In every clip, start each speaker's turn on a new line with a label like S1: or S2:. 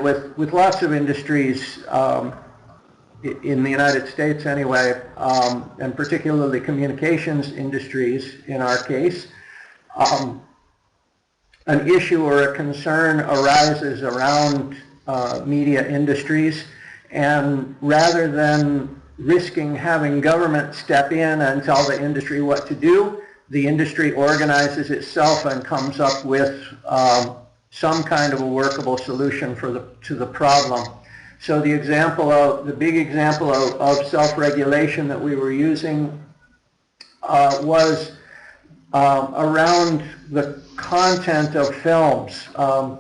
S1: with lots of industries in the United States anyway, and particularly communications industries in our case, an issue or a concern arises around media industries, and rather than risking having government step in and tell the industry what to do, the industry organizes itself and comes up with some kind of a workable solution to the problem. So the big example of self-regulation that we were using was around the content of films.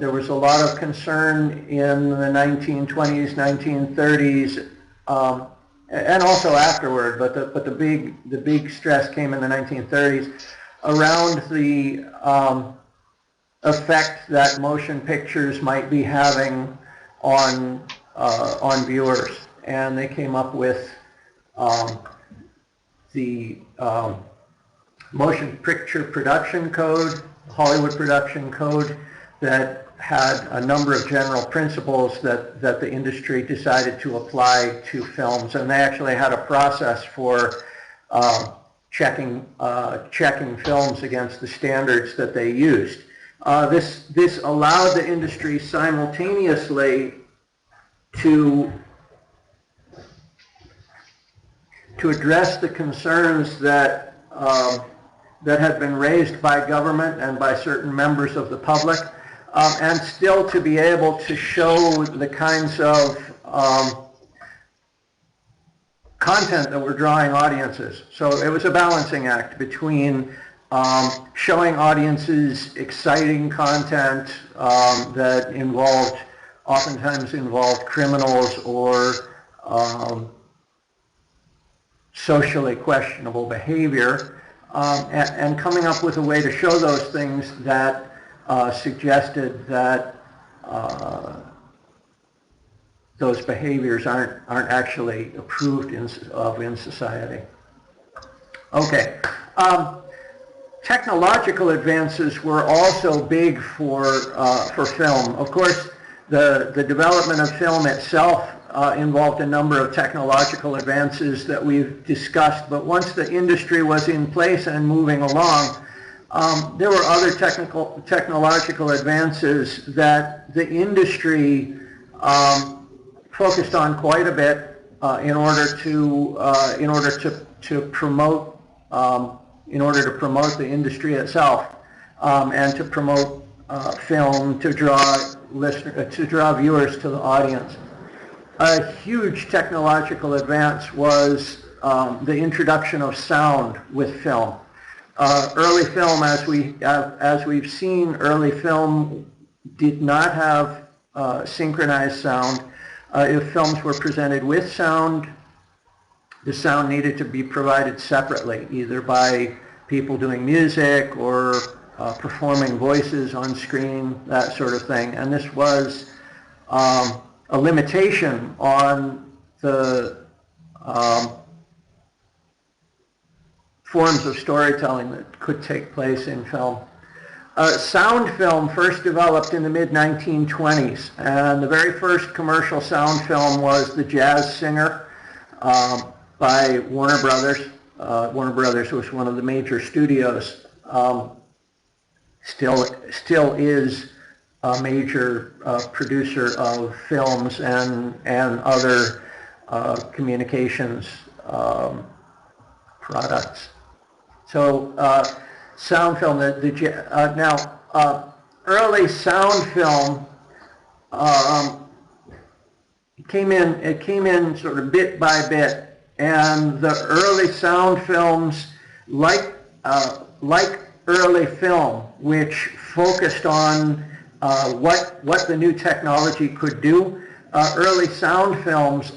S1: There was a lot of concern in the 1920s, 1930s, and also afterward, but the big stress came in the 1930s around the effect that motion pictures might be having on viewers, and they came up with the motion picture production code, Hollywood production code, that had a number of general principles that the industry decided to apply to films, and they actually had a process for checking films against the standards that they used. This allowed the industry simultaneously to address the concerns that had been raised by government and by certain members of the public, and still to be able to show the kinds of content that were drawing audiences. So it was a balancing act between showing audiences exciting content that oftentimes involved criminals or socially questionable behavior, and coming up with a way to show those things that suggested that those behaviors aren't actually approved of in society. Okay. Technological advances were also big for film. Of course, the development of film itself involved a number of technological advances that we've discussed, but once the industry was in place and moving along, there were other technological advances that the industry focused on quite a bit in order to promote the industry itself, and to promote film, to draw viewers to the audience. A huge technological advance was the introduction of sound with film. Early film, as we've seen, early film did not have synchronized sound. If films were presented with sound, the sound needed to be provided separately, either by people doing music or performing voices on screen, that sort of thing. And this was a limitation on the forms of storytelling that could take place in film. Sound film first developed in the mid-1920s, and the very first commercial sound film was The Jazz Singer by Warner Brothers. Warner Brothers was one of the major studios, still is a major producer of films and other communications products. So sound film, early sound film came in sort of bit by bit, and the early sound films, like early film, which focused on what the new technology could do, early sound films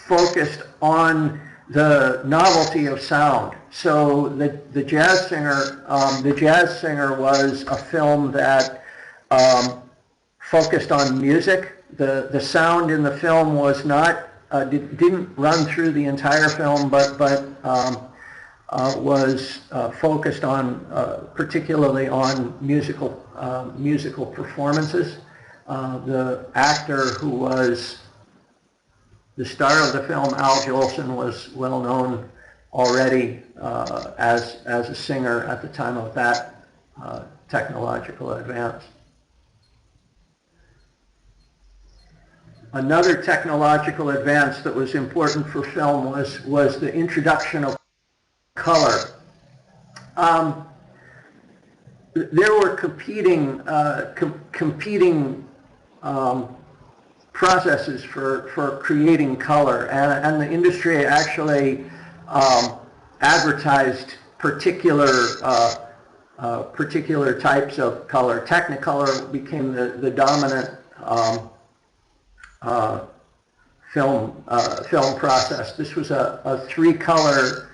S1: focused on the novelty of sound. So the Jazz Singer was a film that focused on music. The sound in the film was not didn't run through the entire film, but was focused on particularly on musical performances. The actor who was the star of the film, Al Jolson, was well known already as a singer at the time of that technological advance. Another technological advance that was important for film was the introduction of color. There were competing processes for creating color, and the industry actually advertised particular types of color. Technicolor became the dominant film process. This was a three-color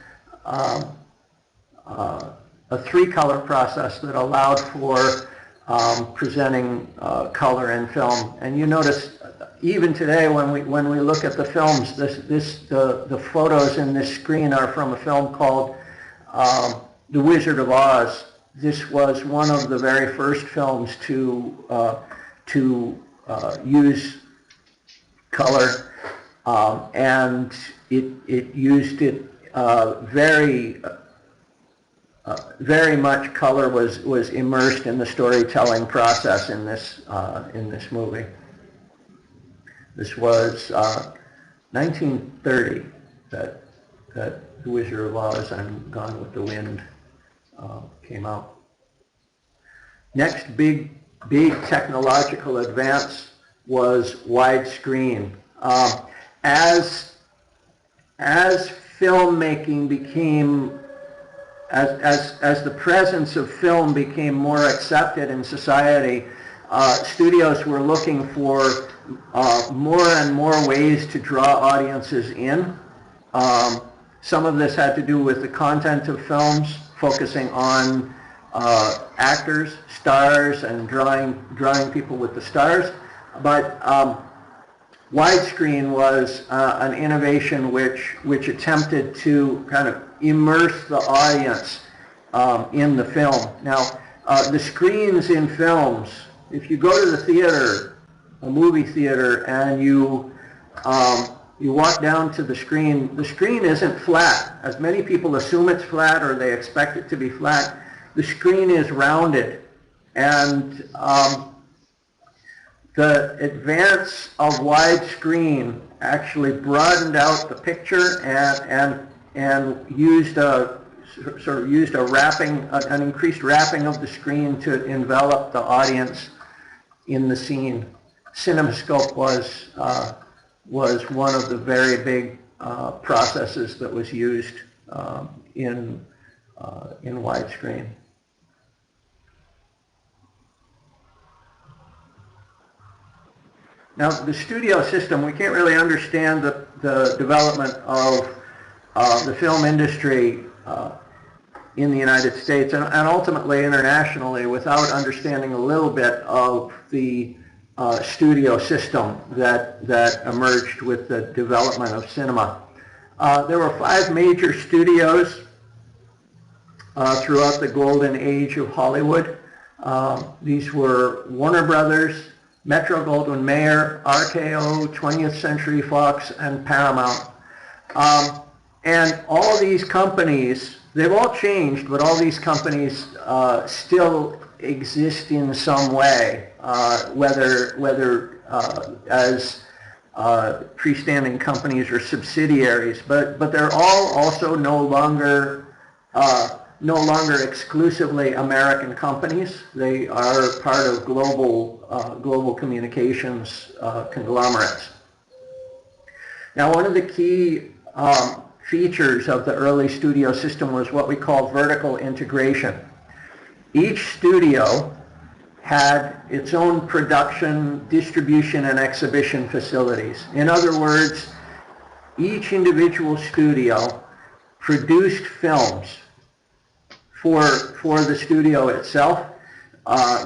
S1: process that allowed for presenting color in film. And you notice even today when we look at the films, the photos in this screen are from a film called The Wizard of Oz. This was one of the very first films to use color, and it used it very much. Color was immersed in the storytelling process in this movie. This was 1930 that The Wizard of Oz and Gone with the Wind came out. Next big technological advance was widescreen. As filmmaking became, as the presence of film became more accepted in society, studios were looking for more and more ways to draw audiences in. Some of this had to do with the content of films, focusing on actors, stars, and drawing people with the stars. But widescreen was an innovation which attempted to kind of immerse the audience in the film. Now, the screens in films, if you go to the theater, a movie theater, and you walk down to the screen isn't flat. As many people assume it's flat or they expect it to be flat, the screen is rounded. And the advance of widescreen actually broadened out the picture and used an increased wrapping of the screen to envelop the audience in the scene. CinemaScope was one of the very big processes that was used in widescreen. Now, the studio system, we can't really understand the development of the film industry in the United States and ultimately internationally without understanding a little bit of the studio system that emerged with the development of cinema. There were 5 major studios throughout the golden age of Hollywood. These were Warner Brothers, Metro-Goldwyn-Mayer, RKO, 20th Century Fox, and Paramount. And all these companies, they've all changed, but all these companies still exist in some way, whether as freestanding companies or subsidiaries. But they're all also no longer exclusively American companies. They are part of global communications conglomerates. Now, one of the key features of the early studio system was what we call vertical integration. Each studio had its own production, distribution, and exhibition facilities. In other words, each individual studio produced films for the studio itself.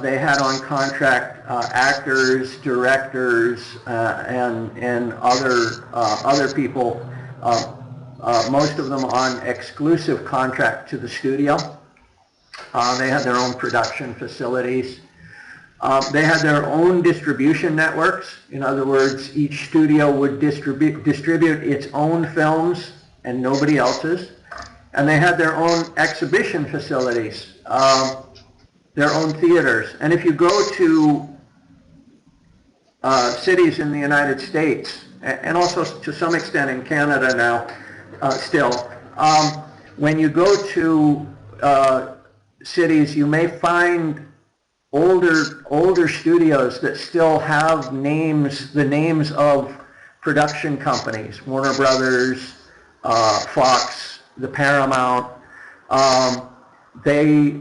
S1: They had on contract actors, directors, and other people, most of them on exclusive contract to the studio. They had their own production facilities. They had their own distribution networks. In other words, each studio would distribute its own films and nobody else's. And they had their own exhibition facilities, their own theaters. And if you go to cities in the United States, and also to some extent in Canada now, still, when you go to cities, you may find older studios that still have the names of production companies, Warner Brothers, Fox, the Paramount. These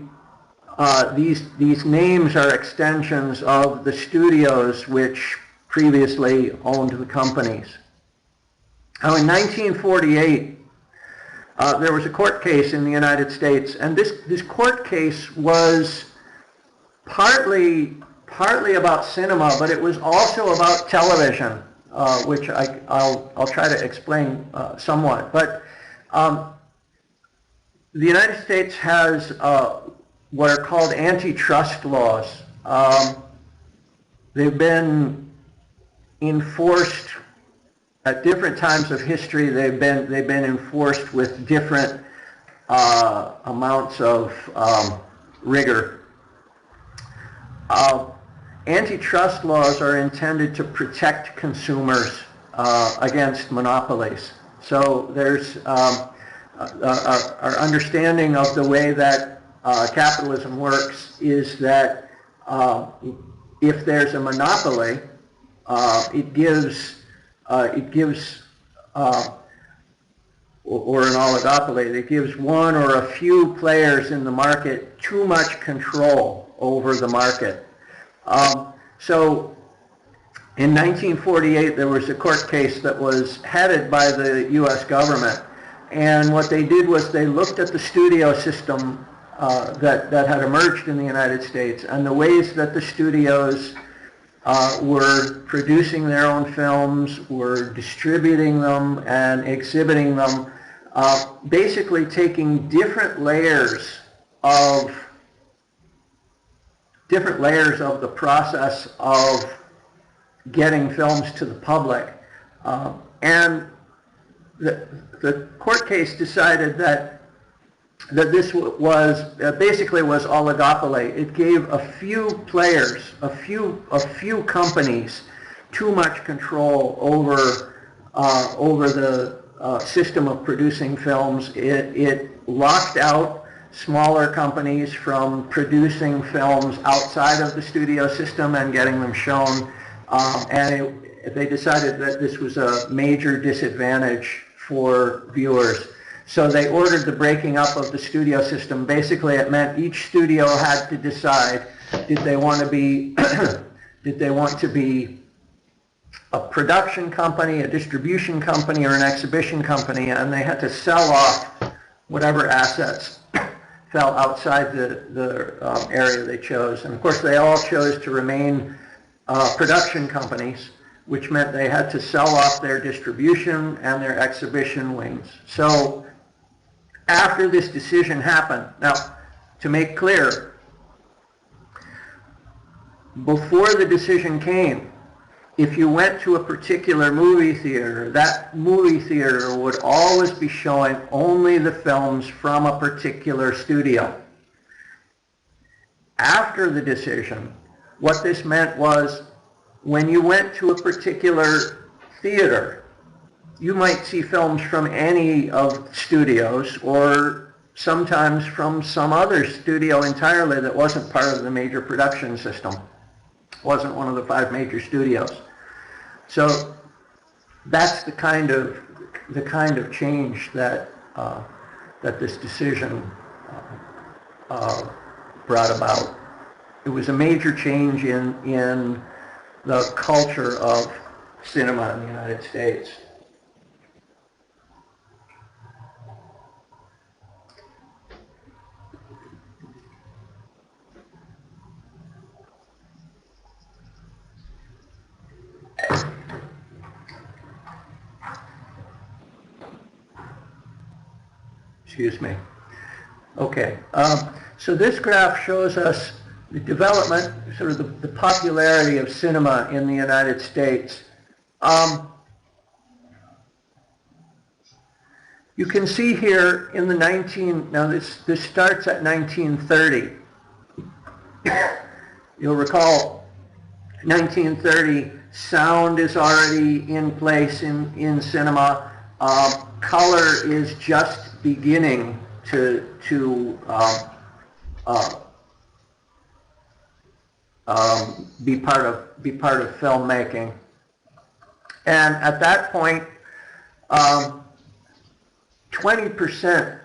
S1: names are extensions of the studios which previously owned the companies. Now in 1948, there was a court case in the United States, and this court case was partly about cinema, but it was also about television, which I'll try to explain somewhat. But the United States has what are called antitrust laws. They've been enforced at different times of history. They've been enforced with different amounts of rigor. Antitrust laws are intended to protect consumers against monopolies. So there's our understanding of the way that capitalism works is that if there's a monopoly, it gives or an oligopoly, it gives one or a few players in the market too much control over the market. So in 1948, there was a court case that was headed by the U.S. government, and what they did was they looked at the studio system that had emerged in the United States and the ways that the studios were producing their own films, were distributing them and exhibiting them, basically taking different layers of the process of getting films to the public. And the court case decided that this was basically was oligopoly. It gave a few players, a few companies, too much control over the system of producing films. It locked out smaller companies from producing films outside of the studio system and getting them shown, and they decided that this was a major disadvantage for viewers. So they ordered the breaking up of the studio system. Basically, it meant each studio had to decide, did they want to be a production company, a distribution company, or an exhibition company, and they had to sell off whatever assets fell outside the area they chose. And of course, they all chose to remain production companies, which meant they had to sell off their distribution and their exhibition wings. So after this decision happened, now to make clear, before the decision came, if you went to a particular movie theater, that movie theater would always be showing only the films from a particular studio. After the decision, what this meant was when you went to a particular theater, you might see films from any of the studios or sometimes from some other studio entirely that wasn't part of the major production system. Wasn't one of the 5 major studios. So that's the kind of change that that this decision brought about. It was a major change in the culture of cinema in the United States. Excuse me. Okay, so this graph shows us the development, sort of the popularity of cinema in the United States. You can see here in the now this starts at 1930. You'll recall 1930, sound is already in place in cinema. Color is just beginning to be part of filmmaking, and at that point, 20%.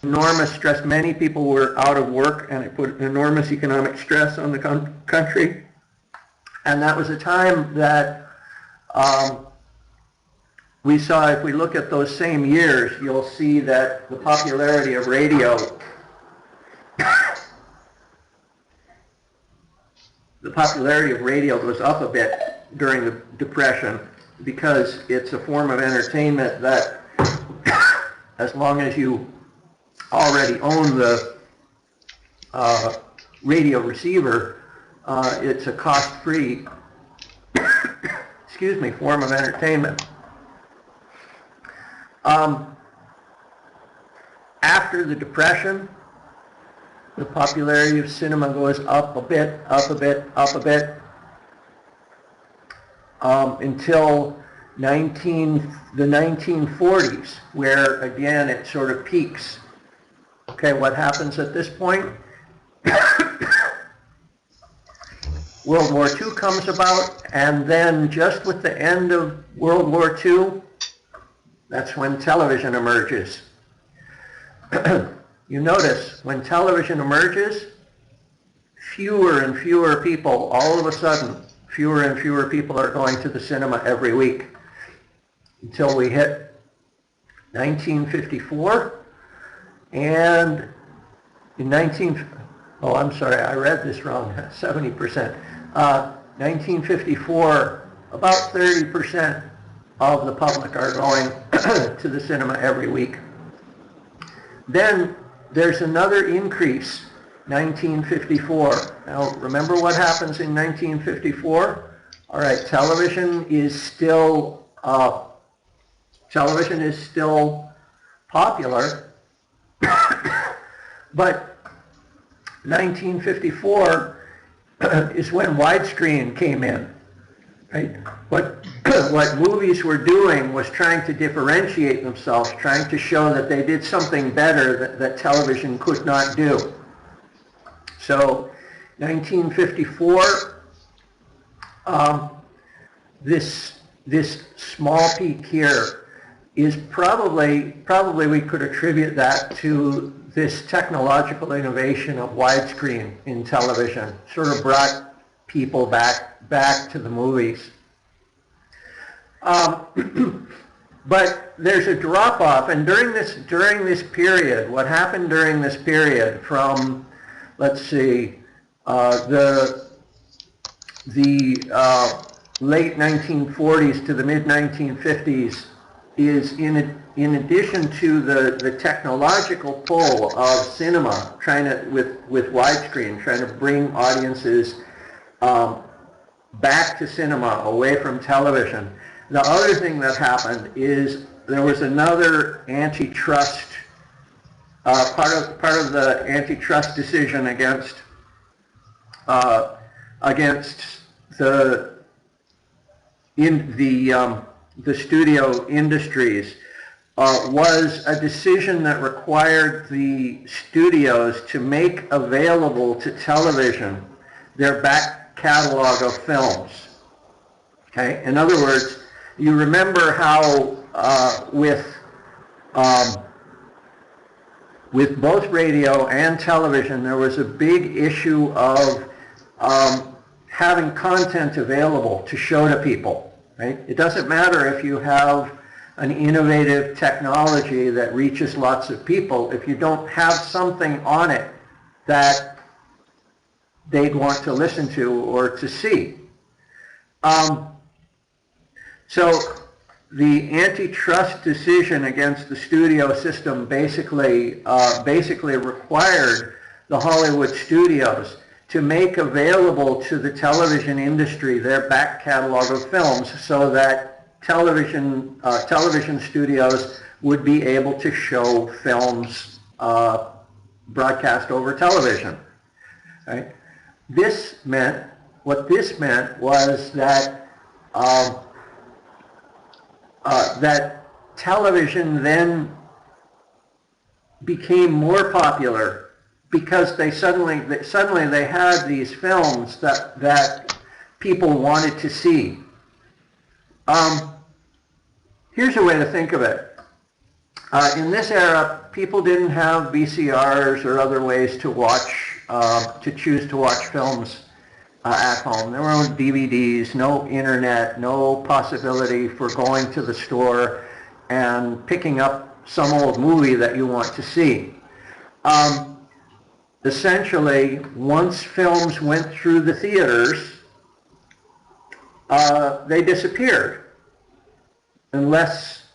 S1: Enormous stress. Many people were out of work, and it put enormous economic stress on the country. And that was a time that we saw, if we look at those same years, you'll see that the popularity of radio, goes up a bit during the Depression, because it's a form of entertainment that, as long as you already own the radio receiver, it's a cost-free form of entertainment. After the Depression, the popularity of cinema goes up a bit, until the 1940s, where again it sort of peaks. Okay, what happens at this point? World War II comes about, and then just with the end of World War II, that's when television emerges. You notice, when television emerges, fewer and fewer people, all of a sudden, fewer and fewer people are going to the cinema every week, until we hit 1954. And in I'm sorry, I read this wrong, 70%. 1954, about 30% of the public are going to the cinema every week. Then there's another increase, 1954. Now, remember what happens in 1954? All right, television is still popular. But 1954 is when widescreen came in, right? What movies were doing was trying to differentiate themselves, trying to show that they did something better that television could not do. So 1954, this small peak here is probably we could attribute that to this technological innovation of widescreen in television. Sort of brought people back to the movies. But there's a drop-off, and during this period, what happened during this period from, let's see, the late 1940s to the mid-1950s is in addition to the technological pull of cinema, with widescreen, trying to bring audiences back to cinema, away from television. The other thing that happened is there was another antitrust, part of the antitrust decision against the studio industries was a decision that required the studios to make available to television their back catalog of films. Okay, in other words, you remember how with with both radio and television, there was a big issue of having content available to show to people, right? It doesn't matter if you have an innovative technology that reaches lots of people if you don't have something on it that they'd want to listen to or to see. So the antitrust decision against the studio system basically required the Hollywood studios to make available to the television industry their back catalog of films so that television studios would be able to show films broadcast over television. Right? What this meant was that that television then became more popular because they suddenly they had these films that people wanted to see. Here's a way to think of it. In this era, people didn't have VCRs or other ways to watch, to choose to watch films at home. There were no DVDs, no internet, no possibility for going to the store and picking up some old movie that you want to see. Essentially, once films went through the theaters, they disappeared. Unless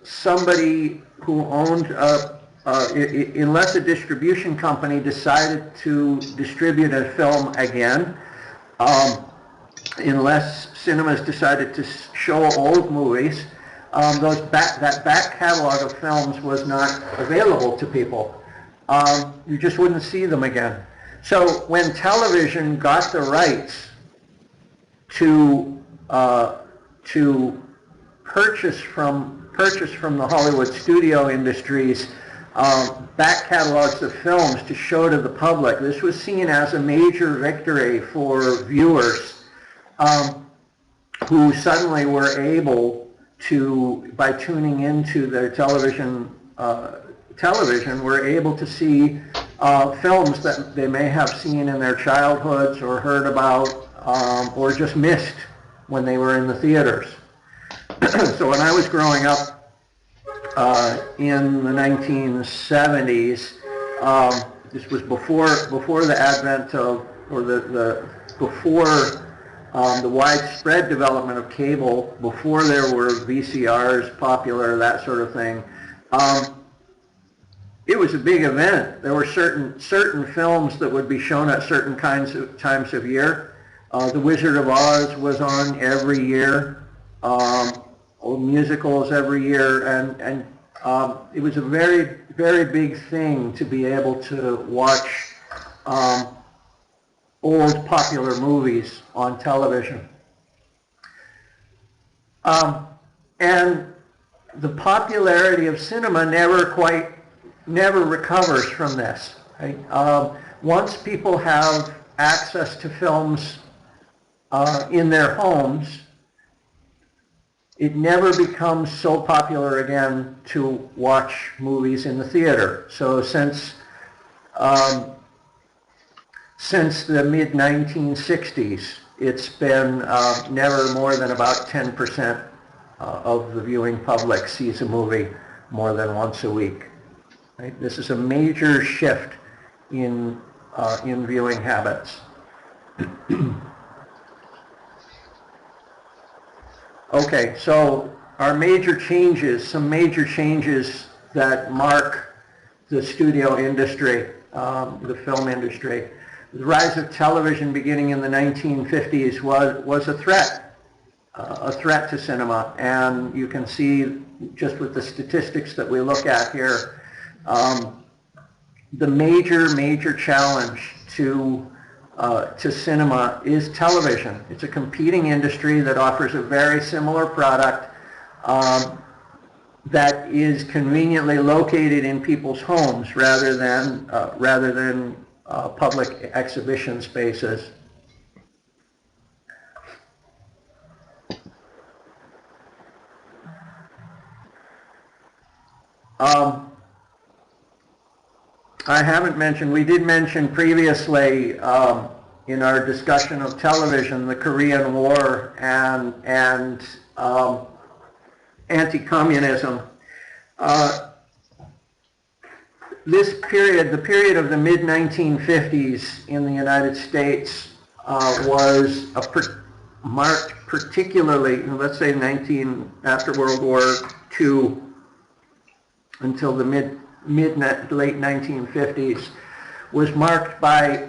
S1: somebody who owned unless a distribution company decided to distribute a film again, unless cinemas decided to show old movies, that back catalog of films was not available to people. You just wouldn't see them again. So when television got the rights to purchase from the Hollywood studio industries back catalogs of films to show to the public, this was seen as a major victory for viewers who suddenly were able to, by tuning into their television, were able to see films that they may have seen in their childhoods or heard about or just missed when they were in the theaters. So when I was growing up in the 1970s, this was before the advent of, or before the widespread development of cable, before there were VCRs popular, that sort of thing. It was a big event. There were certain films that would be shown at certain times of year. The Wizard of Oz was on every year. Old musicals every year, and it was a very, very big thing to be able to watch old popular movies on television. And the popularity of cinema never recovers from this. Right? Once people have access to films in their homes, it never becomes so popular again to watch movies in the theater. So since the mid-1960s, it's been never more than about 10% of the viewing public sees a movie more than once a week. Right? This is a major shift in viewing habits. Okay, so our major changes, some major changes that mark the studio industry, the film industry. The rise of television beginning in the 1950s was a threat to cinema, and you can see just with the statistics that we look at here, the major challenge to cinema is television. It's a competing industry that offers a very similar product that is conveniently located in people's homes rather than public exhibition spaces. I haven't mentioned, we did mention previously in our discussion of television, the Korean War and anti-communism. This period, the period of the mid-1950s in the United States was marked particularly, let's say after World War II until the late 1950s, was marked by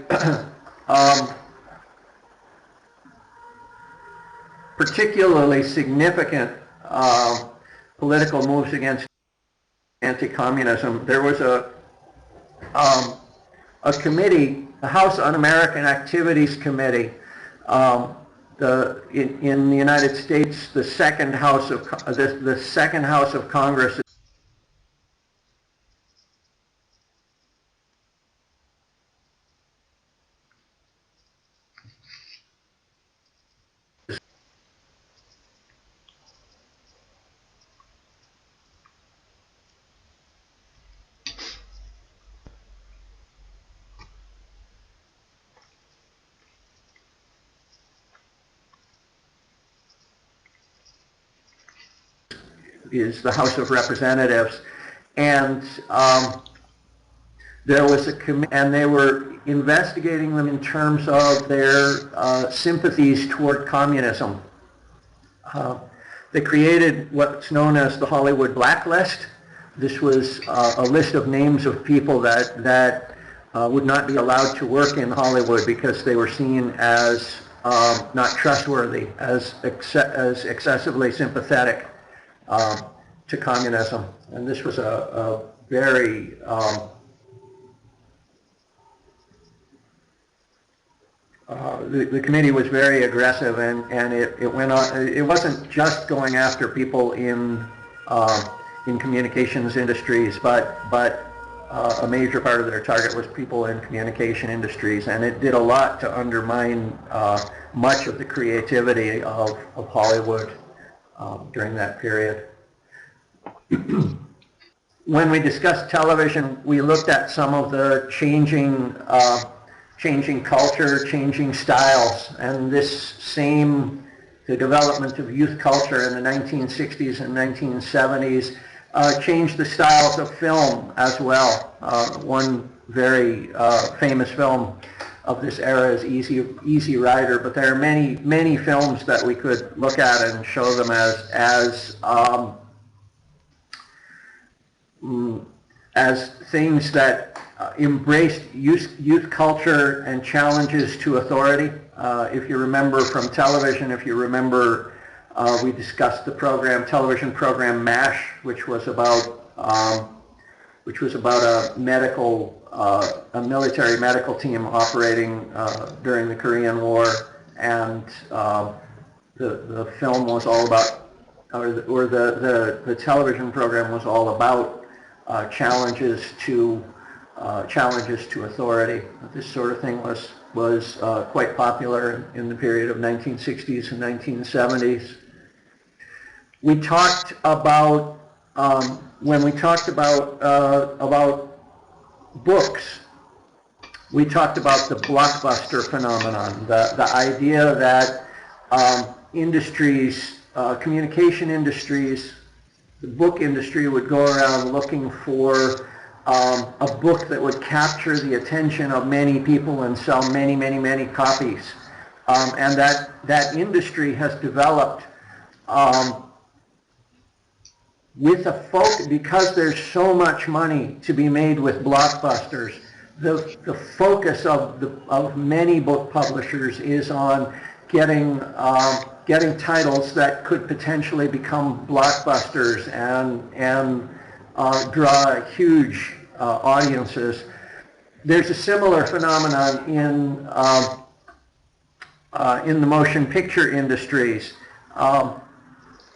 S1: particularly significant political moves against anti-communism. There was a committee, the House Un-American Activities Committee, in the United States, the second house of Congress is the House of Representatives, and there was a committee, and they were investigating them in terms of their sympathies toward communism. They created what's known as the Hollywood Blacklist. This was a list of names of people that would not be allowed to work in Hollywood because they were seen as not trustworthy, as excessively sympathetic to communism. And this was a very the committee was very aggressive, and it went on. It wasn't just going after people in communications industries, but a major part of their target was people in communication industries, and it did a lot to undermine much of the creativity of Hollywood during that period. When we discussed television, we looked at some of the changing culture, changing styles, and the development of youth culture in the 1960s and 1970s changed the styles of film as well. One very famous film of this era is Easy Rider, but there are many films that we could look at and show them as things that embraced youth culture and challenges to authority. If you remember from television, we discussed the television program MASH, which was about a military medical team operating during the Korean War, and the film was all about, the television program was all about challenges to authority. This sort of thing was quite popular in the period of 1960s and 1970s. We talked about when we talked about books. We talked about the blockbuster phenomenon, the idea that industries, communication industries, the book industry would go around looking for a book that would capture the attention of many people and sell many copies. And that industry has developed with a focus, because there's so much money to be made with blockbusters. The focus of many book publishers is on getting titles that could potentially become blockbusters and draw huge audiences. There's a similar phenomenon in the motion picture industries.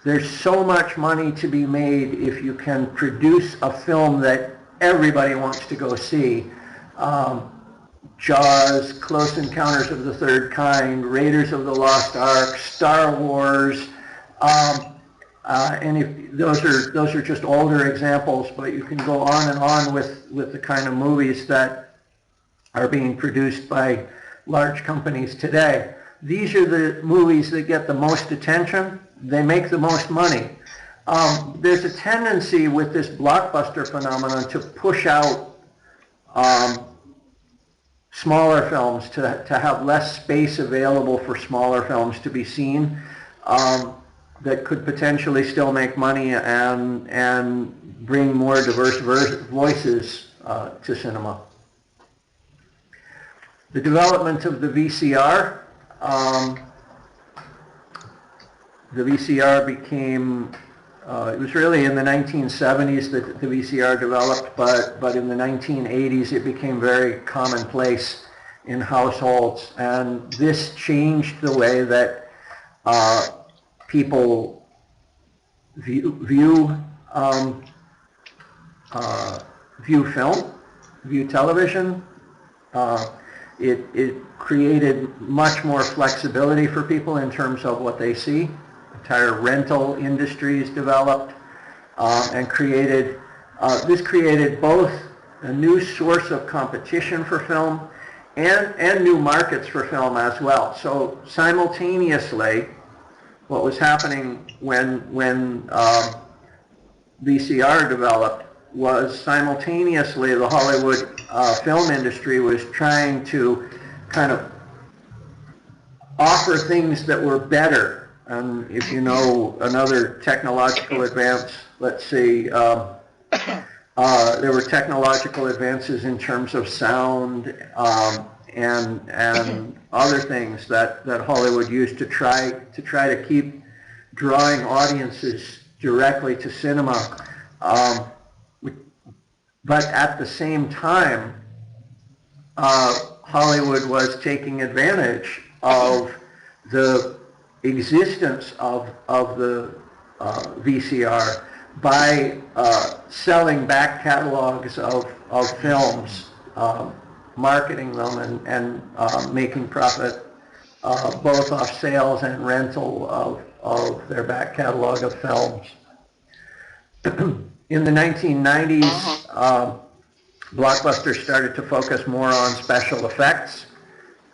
S1: There's so much money to be made if you can produce a film that everybody wants to go see. Jaws, Close Encounters of the Third Kind, Raiders of the Lost Ark, Star Wars, Those are just older examples, but you can go on and on with the kind of movies that are being produced by large companies today. These are the movies that get the most attention. They make the most money. There's a tendency with this blockbuster phenomenon to push out smaller films, to have less space available for smaller films to be seen, that could potentially still make money and bring more diverse voices to cinema. The development of the VCR. The VCR became, it was really in the 1970s that the VCR developed, but in the 1980s it became very commonplace in households, and this changed the way that people view film, view television. It created much more flexibility for people in terms of what they see. Entire rental industries developed and created, this created both a new source of competition for film and new markets for film as well. So simultaneously, what was happening when VCR developed was simultaneously the Hollywood film industry was trying to kind of offer things that were better. And if you know another technological advance, let's see, there were technological advances in terms of sound and other things that Hollywood used to try to keep drawing audiences directly to cinema. But at the same time, Hollywood was taking advantage of the existence of the VCR by selling back catalogs of films, marketing them and making profit both off sales and rental of their back catalog of films. In the 1990s, Blockbuster started to focus more on special effects.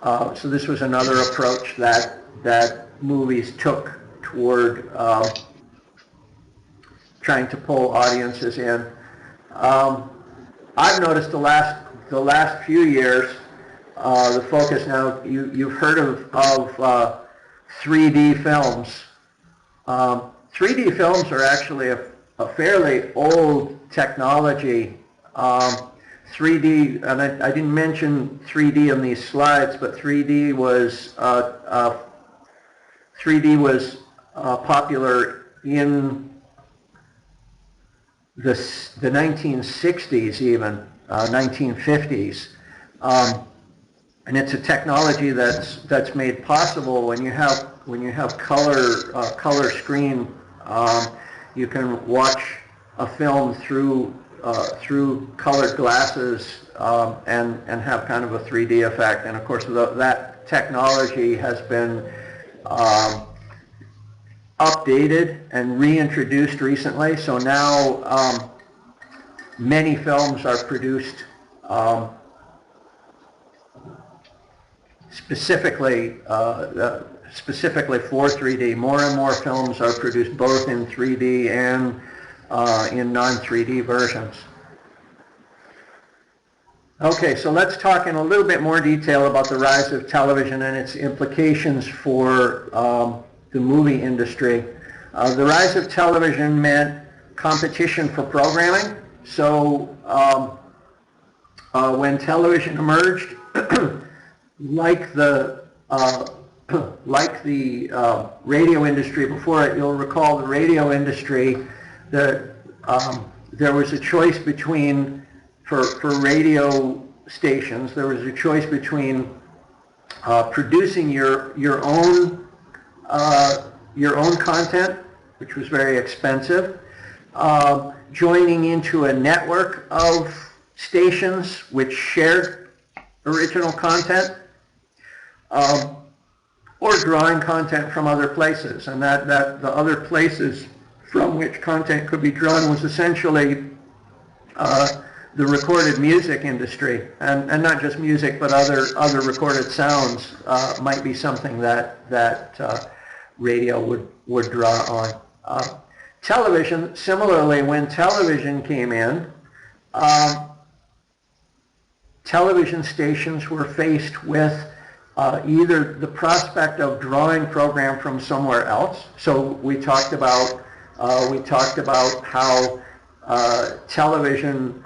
S1: So this was another approach that movies took toward trying to pull audiences in. I've noticed the last few years the focus now. You've heard of 3D films. 3D films are actually a fairly old technology. 3D, and I didn't mention 3D on these slides, but 3D was popular in the 1960s, even 1950s, and it's a technology that's made possible when you have color screen. You can watch a film through colored glasses and have kind of a 3D effect. And of course, that technology has been updated and reintroduced recently. So now many films are produced specifically for 3D. More and more films are produced both in 3D and in non-3D versions. Okay, so let's talk in a little bit more detail about the rise of television and its implications for the movie industry. The rise of television meant competition for programming. So when television emerged, like the radio industry before it, you'll recall the radio industry, there was a choice between, for radio stations, there was a choice between producing your own content, which was very expensive, joining into a network of stations which shared original content, or drawing content from other places, and that the other places from which content could be drawn was essentially the recorded music industry, and not just music, but other recorded sounds might be something that radio would draw on. Television, similarly, when television came in, television stations were faced with either the prospect of drawing program from somewhere else. So we talked about how television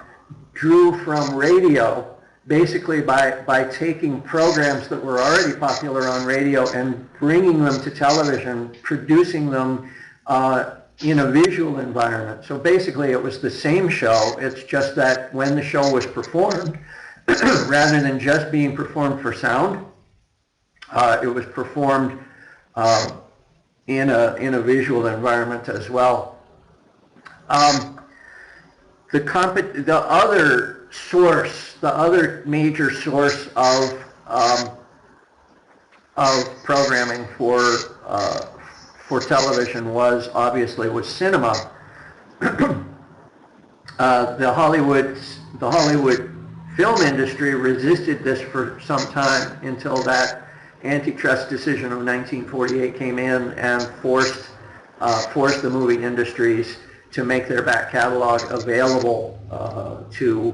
S1: drew from radio basically by taking programs that were already popular on radio and bringing them to television, producing them in a visual environment. So basically it was the same show, it's just that when the show was performed, rather than just being performed for sound, it was performed in a visual environment as well. The other major source of programming for television was cinema. The Hollywood film industry resisted this for some time until that antitrust decision of 1948 came in and forced the movie industries to make their back catalog available to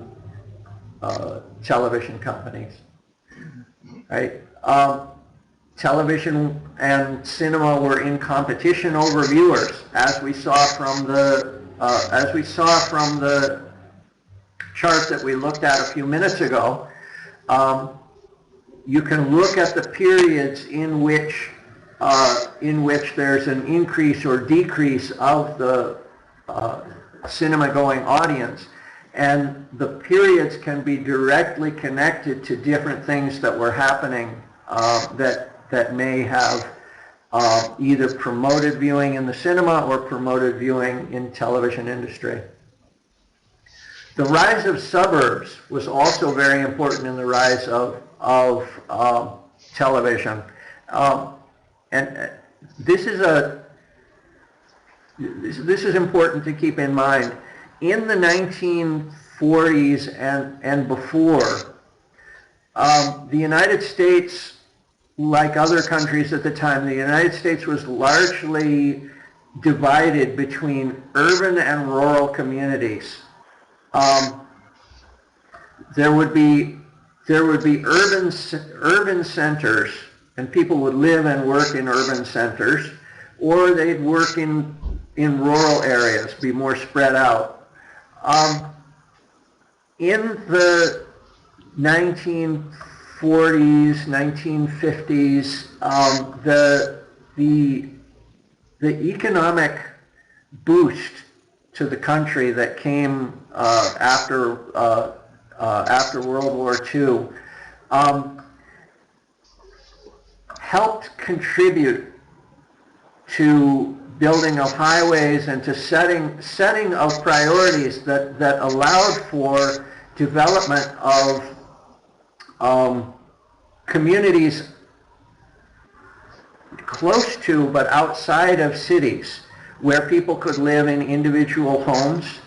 S1: television companies. Right? Television and cinema were in competition over viewers, as we saw from the chart that we looked at a few minutes ago. You can look at the periods in which there's an increase or decrease of the cinema-going audience, and the periods can be directly connected to different things that were happening that may have either promoted viewing in the cinema or promoted viewing in television industry. The rise of suburbs was also very important in the rise of television, and this is important to keep in mind. In the 1940s and before, the United States, like other countries at the time, the United States was largely divided between urban and rural communities. There would be urban centers, and people would live and work in urban centers, or they'd work in rural areas, be more spread out. In the 1940s, 1950s, the economic boost to the country that came after World War II helped contribute to building of highways and to setting of priorities that allowed for development of communities close to but outside of cities, where people could live in individual homes.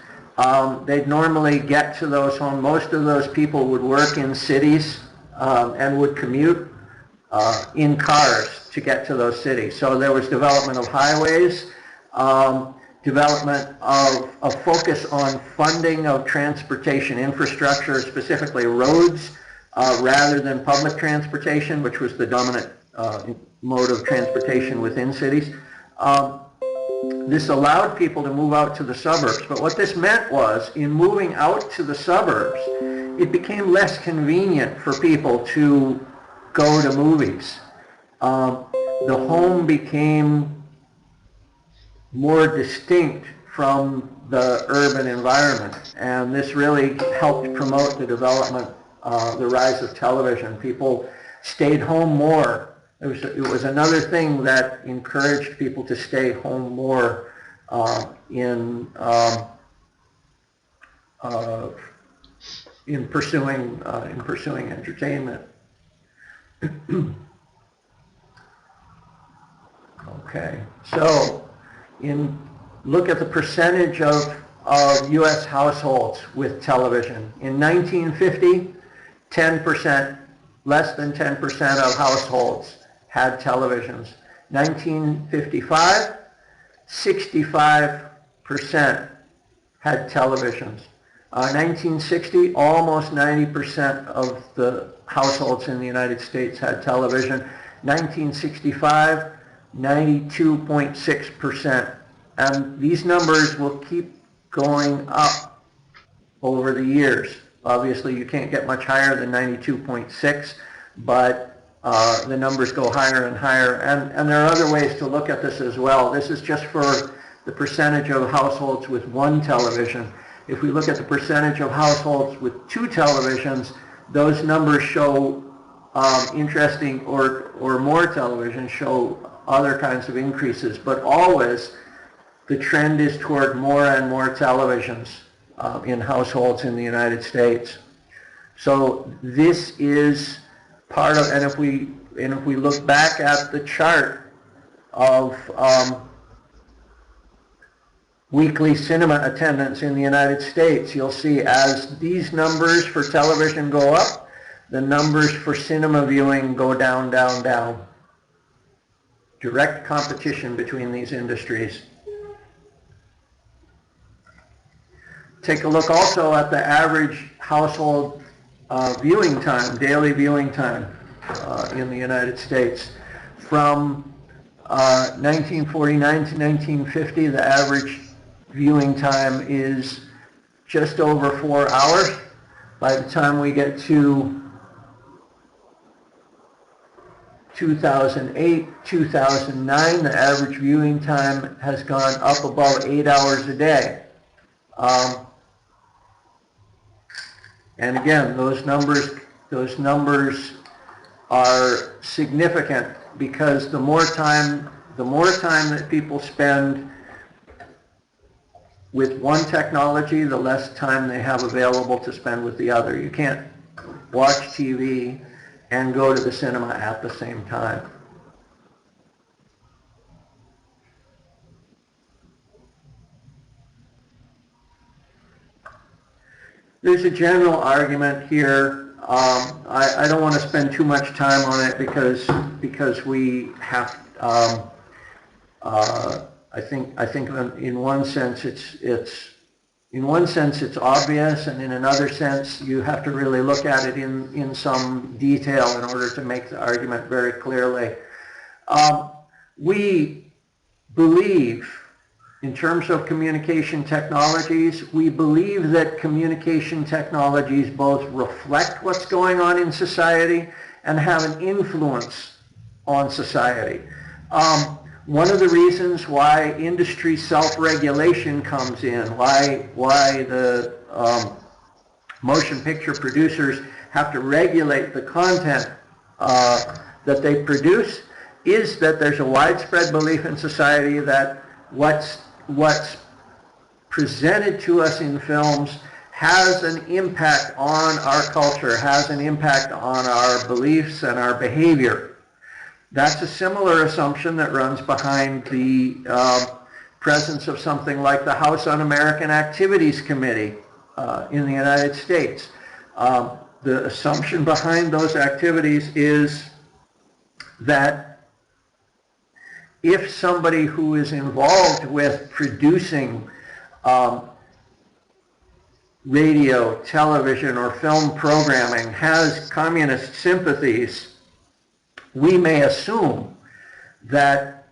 S1: They'd normally get to those homes. Most of those people would work in cities and would commute in cars to get to those cities. So there was development of highways, development of a focus on funding of transportation infrastructure, specifically roads, rather than public transportation, which was the dominant mode of transportation within cities. This allowed people to move out to the suburbs, but what this meant was, in moving out to the suburbs, it became less convenient for people to go to movies. The home became more distinct from the urban environment, and this really helped promote the development, the rise of television. People stayed home more. It was another thing that encouraged people to stay home more in pursuing entertainment. Okay, so in look at the percentage of U.S. households with television. In 1950, 10%, less than 10% of households had televisions. 1955, 65% had televisions. 1960, almost 90% of the households in the United States had television. 1965, 92.6%. And these numbers will keep going up over the years. Obviously, you can't get much higher than 92.6, but the numbers go higher and higher. And there are other ways to look at this as well. This is just for the percentage of households with one television. If we look at the percentage of households with two televisions, those numbers show interesting, or more television show other kinds of increases. But always, the trend is toward more and more televisions in households in the United States. So this is part of, and if we look back at the chart of weekly cinema attendance in the United States, you'll see as these numbers for television go up, the numbers for cinema viewing go down, down, down. Direct competition between these industries. Take a look also at the average household viewing time, daily viewing time in the United States. From 1949 to 1950, the average viewing time is just over 4 hours. By the time we get to 2008, 2009, the average viewing time has gone up above 8 hours a day. And again, those numbers are significant, because the more time that people spend with one technology, the less time they have available to spend with the other. You can't watch TV and go to the cinema at the same time. There's a general argument here. I don't want to spend too much time on it because we have. I think in one sense it's obvious, and in another sense you have to really look at it in some detail in order to make the argument very clearly. We believe, in terms of communication technologies, we believe that communication technologies both reflect what's going on in society and have an influence on society. One of the reasons why industry self-regulation comes in, why the motion picture producers have to regulate the content that they produce, is that there's a widespread belief in society that what's presented to us in films has an impact on our culture, has an impact on our beliefs and our behavior. That's a similar assumption that runs behind the presence of something like the House Un-American Activities Committee in the United States. The assumption behind those activities is that if somebody who is involved with producing radio, television, or film programming has communist sympathies, we may assume that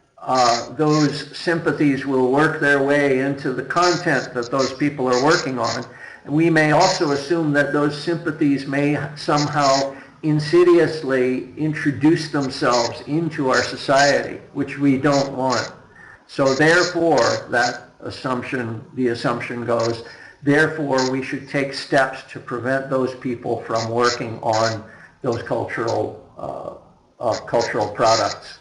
S1: those sympathies will work their way into the content that those people are working on. And we may also assume that those sympathies may somehow insidiously introduce themselves into our society, which we don't want. So therefore, the assumption goes, therefore we should take steps to prevent those people from working on those cultural products.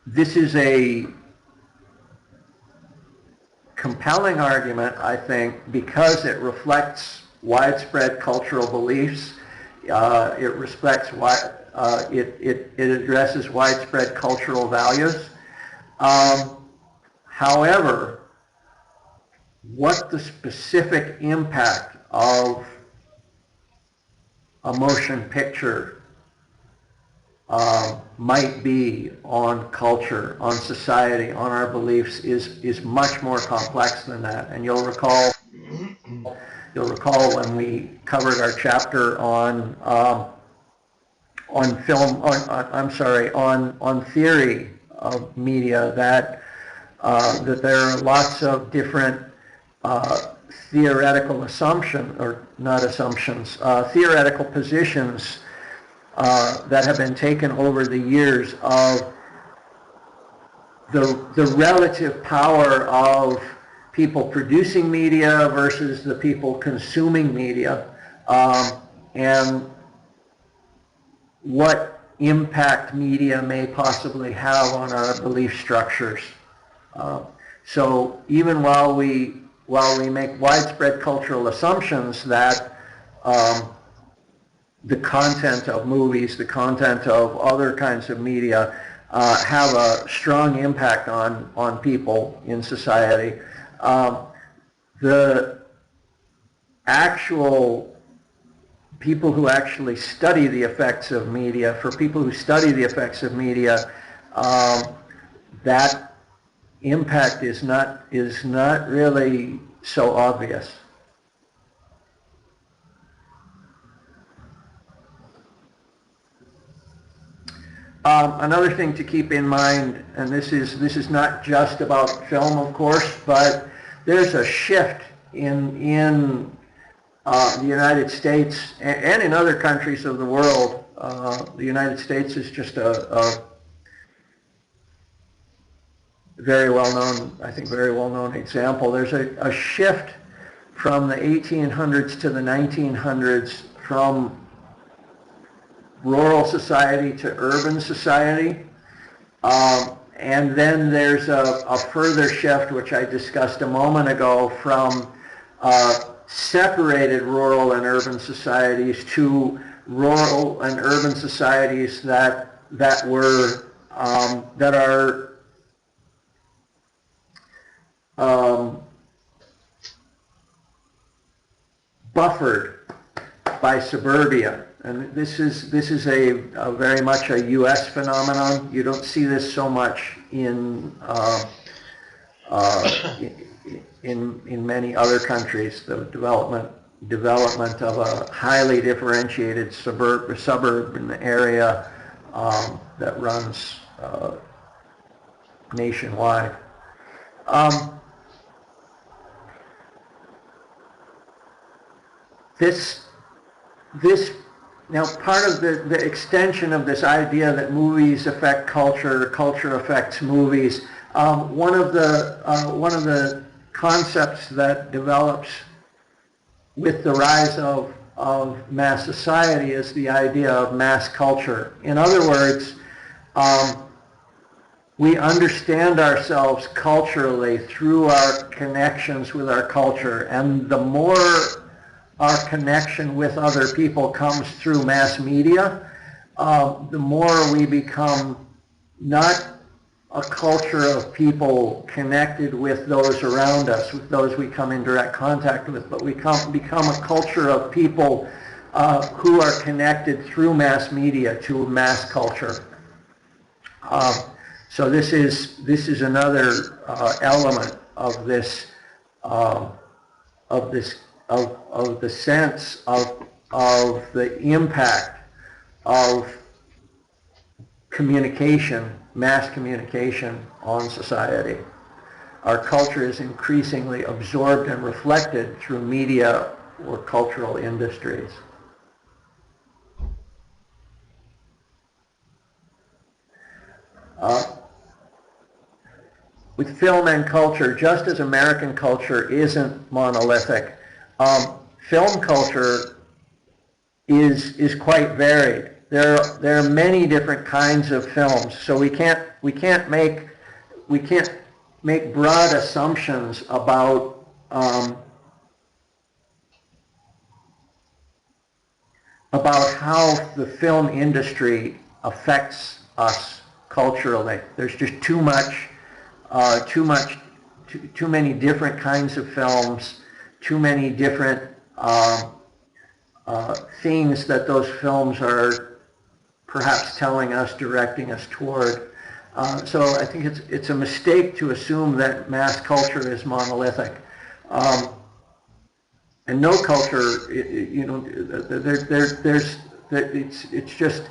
S1: This is a compelling argument, I think, because it reflects widespread cultural beliefs. It reflects it addresses widespread cultural values. However, what the specific impact of a motion picture might be on culture, on society, on our beliefs is much more complex than that. And you'll recall when we covered our chapter on theory of media that there are lots of different theoretical theoretical positions that have been taken over the years of the relative power of people producing media versus the people consuming media, and what impact media may possibly have on our belief structures. So even while we make widespread cultural assumptions that the content of movies, the content of other kinds of media have a strong impact on people in society, the actual people who actually study the effects of media, for people who study the effects of media, that impact is not really so obvious. Another thing to keep in mind, and this is not just about film, of course, but there's a shift in the United States and in other countries of the world. The United States is just a very well-known example. There's a shift from the 1800s to the 1900s from rural society to urban society. And then there's a further shift, which I discussed a moment ago, from separated rural and urban societies to rural and urban societies that are buffered by suburbia. And this is a very much a U.S. phenomenon. You don't see this so much in many other countries. The development of a highly differentiated suburban area that runs nationwide. Now, part of the extension of this idea that movies affect culture, culture affects movies, one of the concepts that develops with the rise of mass society is the idea of mass culture. In other words, we understand ourselves culturally through our connections with our culture, and the more our connection with other people comes through mass media, the more we become not a culture of people connected with those around us, with those we come in direct contact with, but we become a culture of people who are connected through mass media to mass culture. So this is another element of this of the sense of the impact of communication, mass communication on society. Our culture is increasingly absorbed and reflected through media or cultural industries. With film and culture, just as American culture isn't monolithic, film culture is quite varied. There are many different kinds of films, so we can't make broad assumptions about about how the film industry affects us culturally. There's just too many different kinds of films, too many different things that those films are perhaps telling us, directing us toward. So I think it's a mistake to assume that mass culture is monolithic. And no culture, it's just,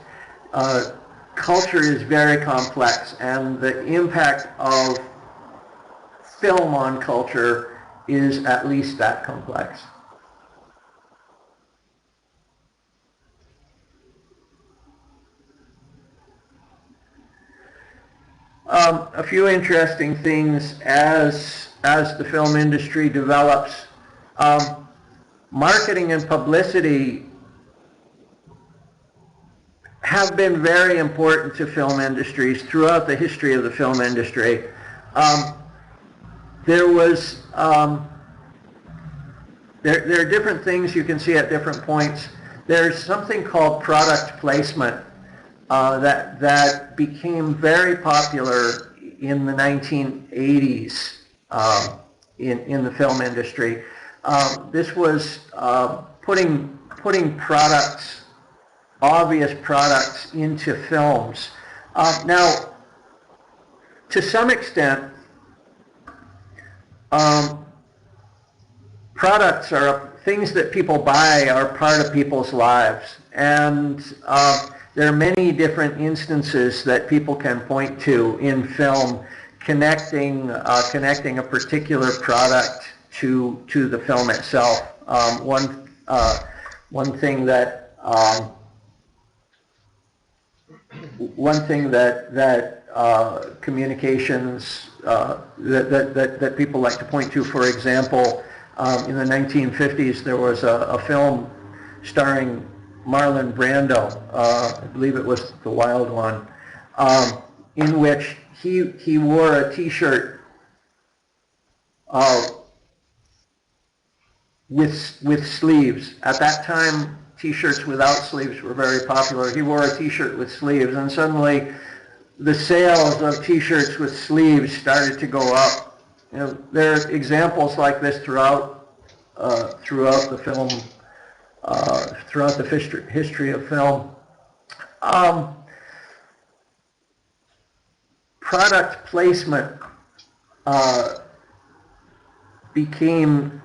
S1: culture is very complex, and the impact of film on culture is at least that complex. A few interesting things as the film industry develops. Marketing and publicity have been very important to film industries throughout the history of the film industry. There are different things you can see at different points. There's something called product placement that became very popular in the 1980s in the film industry. This was putting products, obvious products, into films. Now, to some extent, products are things that people buy, are part of people's lives, and there are many different instances that people can point to in film connecting a particular product to the film itself. One thing that communications that people like to point to, for example, in the 1950s there was a film starring Marlon Brando, I believe it was The Wild One, in which he wore a T-shirt with sleeves. At that time, T-shirts without sleeves were very popular. He wore a T-shirt with sleeves, and suddenly the sales of T-shirts with sleeves started to go up. You know, there are examples like this throughout the film, throughout the history of film. Product placement became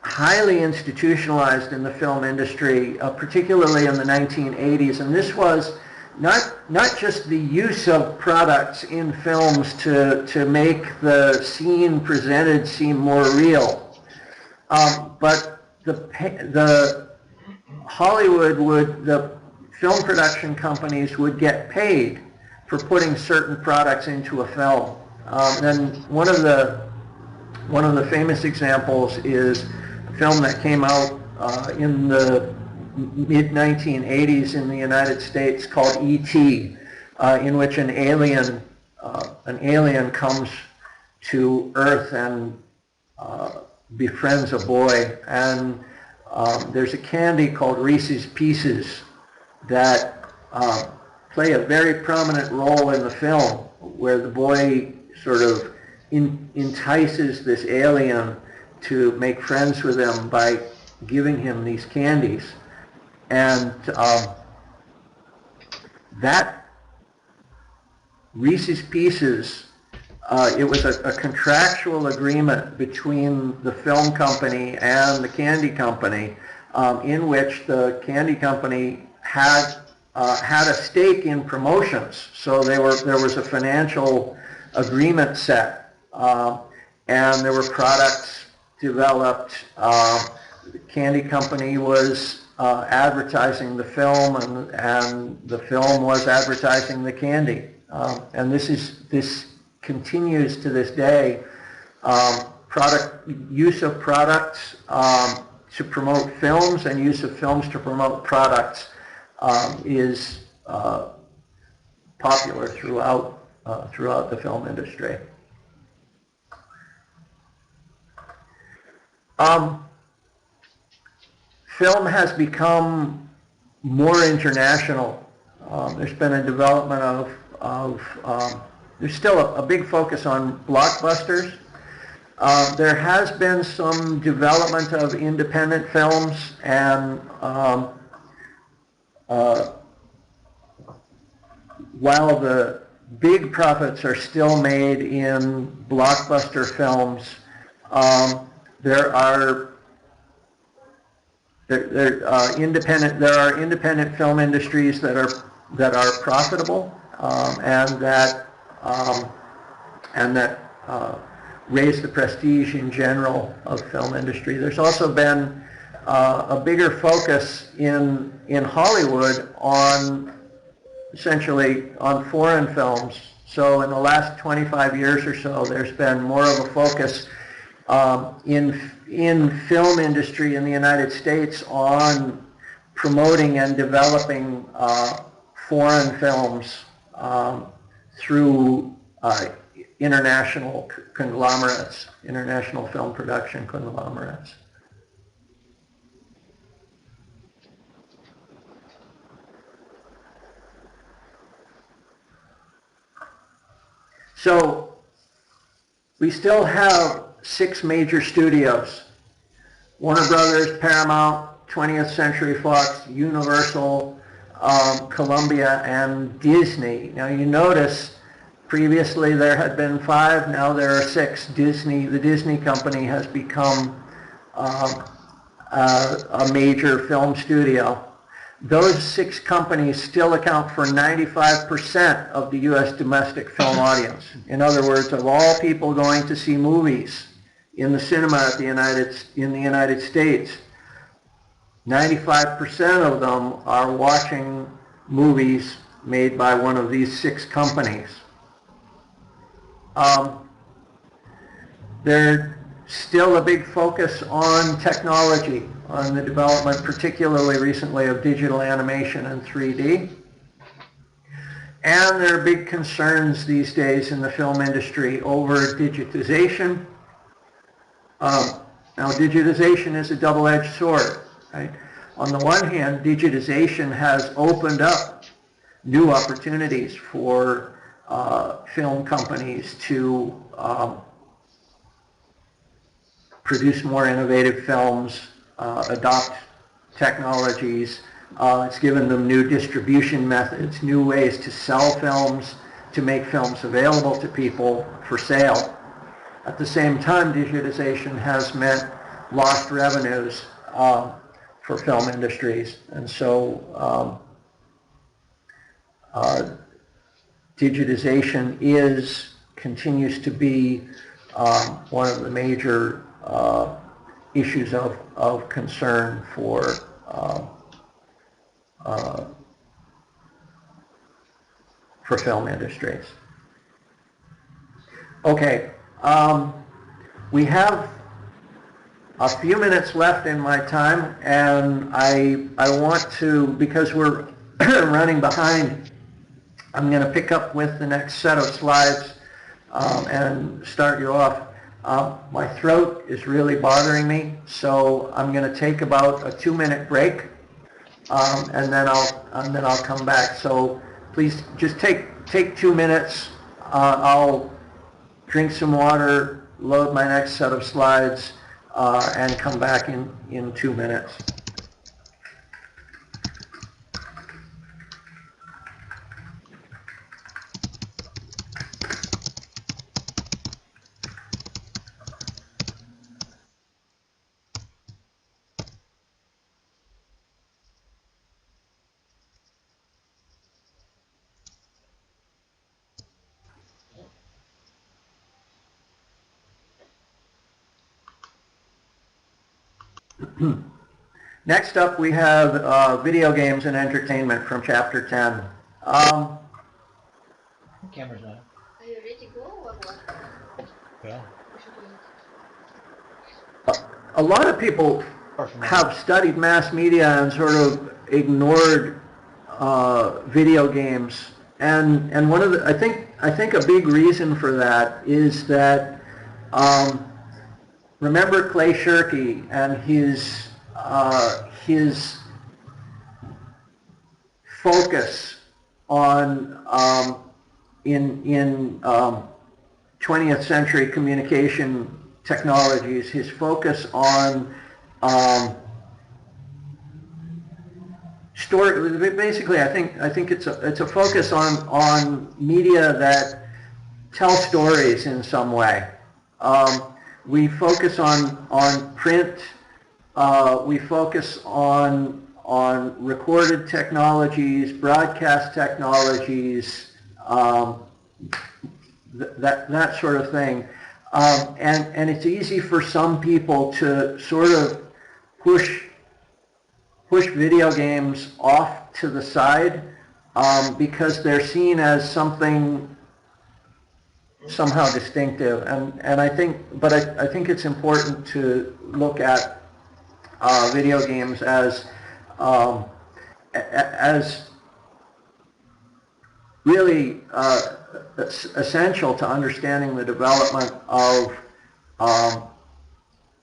S1: highly institutionalized in the film industry, particularly in the 1980s, and this was not just the use of products in films to make the scene presented seem more real, but the film production companies would get paid for putting certain products into a film. And one of the famous examples is a film that came out in the mid-1980s in the United States called E.T., in which an alien comes to Earth and befriends a boy, and there's a candy called Reese's Pieces that play a very prominent role in the film, where the boy sort of entices this alien to make friends with him by giving him these candies. And that Reese's Pieces, it was a contractual agreement between the film company and the candy company, in which the candy company had a stake in promotions. So there was a financial agreement set, and there were products developed. The candy company was advertising the film, and the film was advertising the candy. And this continues to this day. Use of products to promote films and use of films to promote products is popular throughout the film industry. Film has become more international. There's been a development there's still a big focus on blockbusters. There has been some development of independent films, and while the big profits are still made in blockbuster films, there are independent film industries that are profitable, and that raise the prestige in general of film industry. There's also been a bigger focus in Hollywood on essentially on foreign films. So in the last 25 years or so, there's been more of a focus in film industry in the United States on promoting and developing foreign films through international conglomerates, international film production conglomerates. So we still have 6 major studios: Warner Brothers, Paramount, 20th Century Fox, Universal, Columbia, and Disney. Now you notice previously there had been 5, now there are 6. The Disney company has become a major film studio. Those 6 companies still account for 95% of the U.S. domestic film audience. In other words, of all people going to see movies in the cinema in the United States, 95% of them are watching movies made by one of these 6 companies. There's still a big focus on technology, on the development, particularly recently, of digital animation and 3D. And there are big concerns these days in the film industry over digitization. Now, digitization is a double-edged sword, right? On the one hand, digitization has opened up new opportunities for film companies to produce more innovative films, adopt technologies. It's given them new distribution methods, new ways to sell films, to make films available to people for sale. At the same time, digitization has meant lost revenues for film industries. And so digitization continues to be one of the major issues of concern for film industries. Okay, we have a few minutes left in my time, and I want to, because we're running behind, I'm going to pick up with the next set of slides and start you off. My throat is really bothering me, so I'm going to take about a 2-minute break, and then I'll come back. So please just take 2 minutes. I'll drink some water, load my next set of slides, and come back in 2 minutes. Next up, we have video games and entertainment from Chapter 10.
S2: Camera's on.
S3: Are you ready to go or what?
S2: Yeah.
S1: A lot of people have studied mass media and sort of ignored video games, and one of the I think a big reason for that is that remember Clay Shirky and his focus on in 20th century communication technologies, his focus on story. Basically, I think it's a focus on media that tell stories in some way. We focus on print. We focus on recorded technologies, broadcast technologies, that sort of thing. And it's easy for some people to sort of push video games off to the side because they're seen as something somehow distinctive. And I think it's important to look at video games as really essential to understanding the development of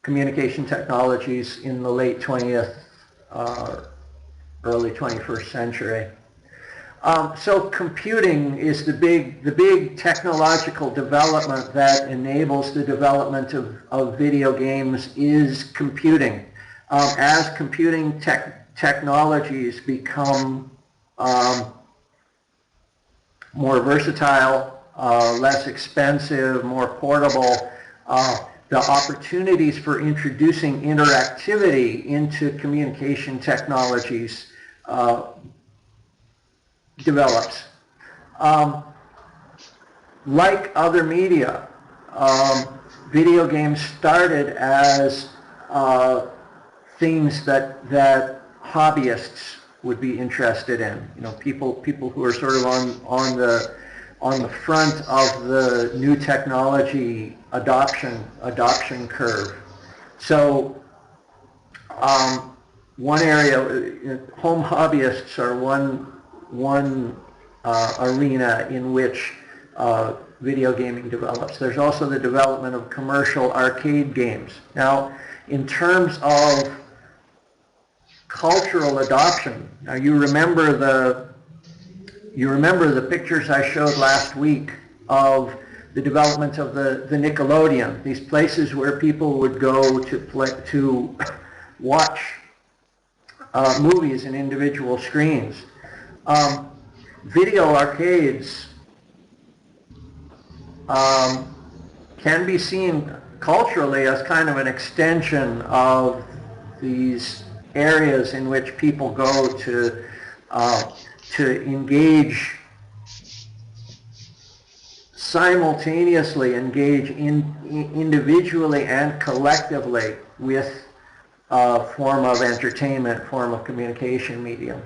S1: communication technologies in the late 20th, early 21st century. So computing is the big technological development that enables the development of video games is computing. As computing technologies become more versatile, less expensive, more portable, the opportunities for introducing interactivity into communication technologies develops. Like other media, video games started as things that hobbyists would be interested in. You know, people who are sort of on the front of the new technology adoption curve. So one area, home hobbyists are one arena in which video gaming develops. There's also the development of commercial arcade games. Now, in terms of cultural adoption, now you remember the pictures I showed last week of the development of the Nickelodeon, these places where people would go to watch movies in individual screens. Video arcades can be seen culturally as kind of an extension of these areas in which people go to engage, simultaneously engage individually and collectively with a form of entertainment, form of communication medium.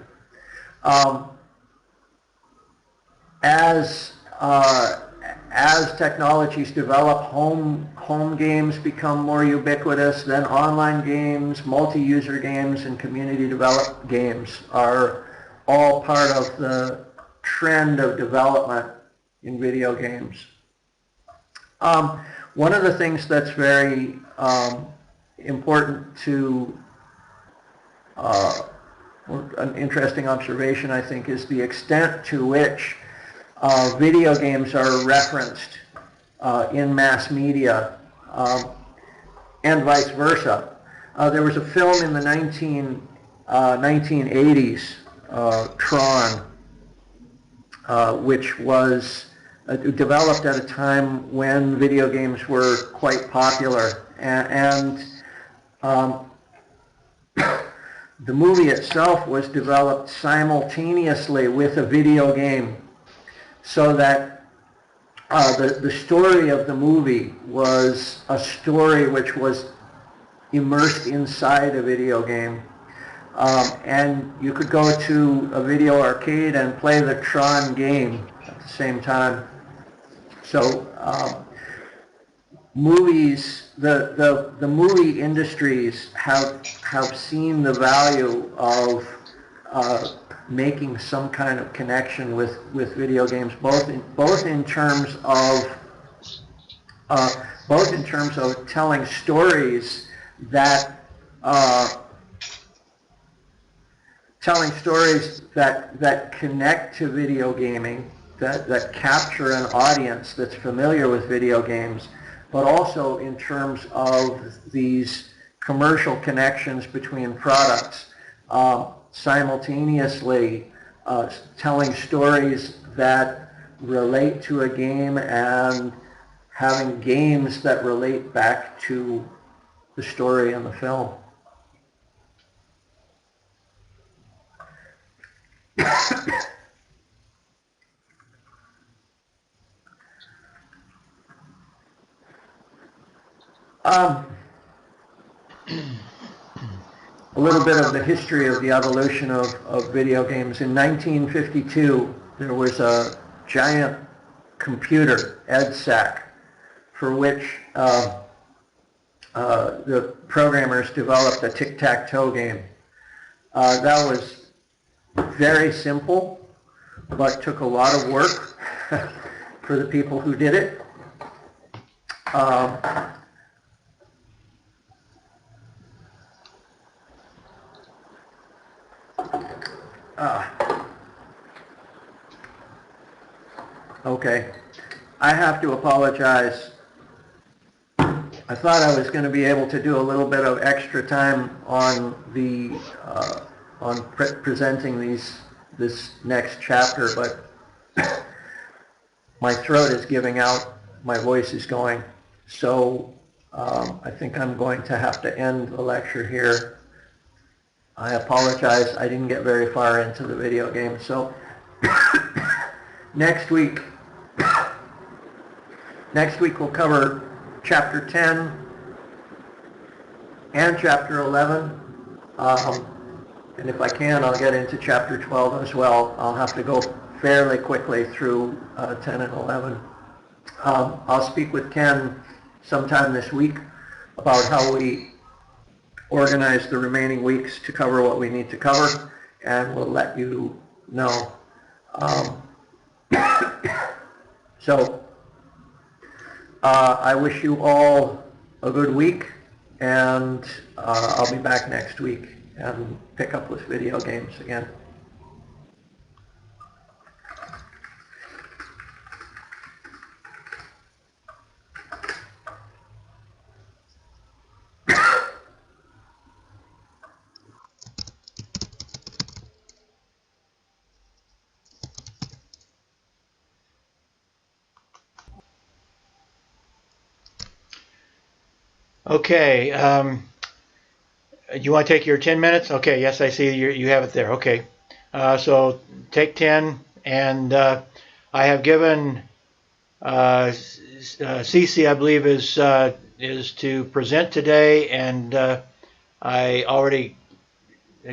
S1: As technologies develop, home games become more ubiquitous, then online games, multi-user games, and community-developed games are all part of the trend of development in video games. One of the things that's very important to an interesting observation, I think, is the extent to which video games are referenced in mass media and vice versa. There was a film in the 1980s, Tron, which was developed at a time when video games were quite popular, and the movie itself was developed simultaneously with a video game, so that the story of the movie was a story which was immersed inside a video game. And you could go to a video arcade and play the Tron game at the same time. So movies, the movie industries have seen the value of making some kind of connection with video games, both in terms of telling stories that telling stories that connect to video gaming, that capture an audience that's familiar with video games, but also in terms of these commercial connections between products, simultaneously telling stories that relate to a game and having games that relate back to the story in the film. A little bit of the history of the evolution of video games. In 1952, there was a giant computer, EDSAC, for which the programmers developed a tic-tac-toe game. That was very simple, but took a lot of work for the people who did it. Okay, I have to apologize. I thought I was going to be able to do a little bit of extra time on the presenting this next chapter, but my throat is giving out, my voice is going, so I think I'm going to have to end the lecture here. I apologize, I didn't get very far into the video game, so next week we'll cover Chapter 10 and Chapter 11, and if I can, I'll get into Chapter 12 as well. I'll have to go fairly quickly through 10 and 11. I'll speak with Ken sometime this week about how we organize the remaining weeks to cover what we need to cover, and we'll let you know. So I wish you all a good week, and I'll be back next week and pick up with video games again.
S2: Okay, you want to take your 10 minutes? Okay, yes, I see you have it there. Okay, so take 10, and I have given Cece, I believe, is to present today, and I already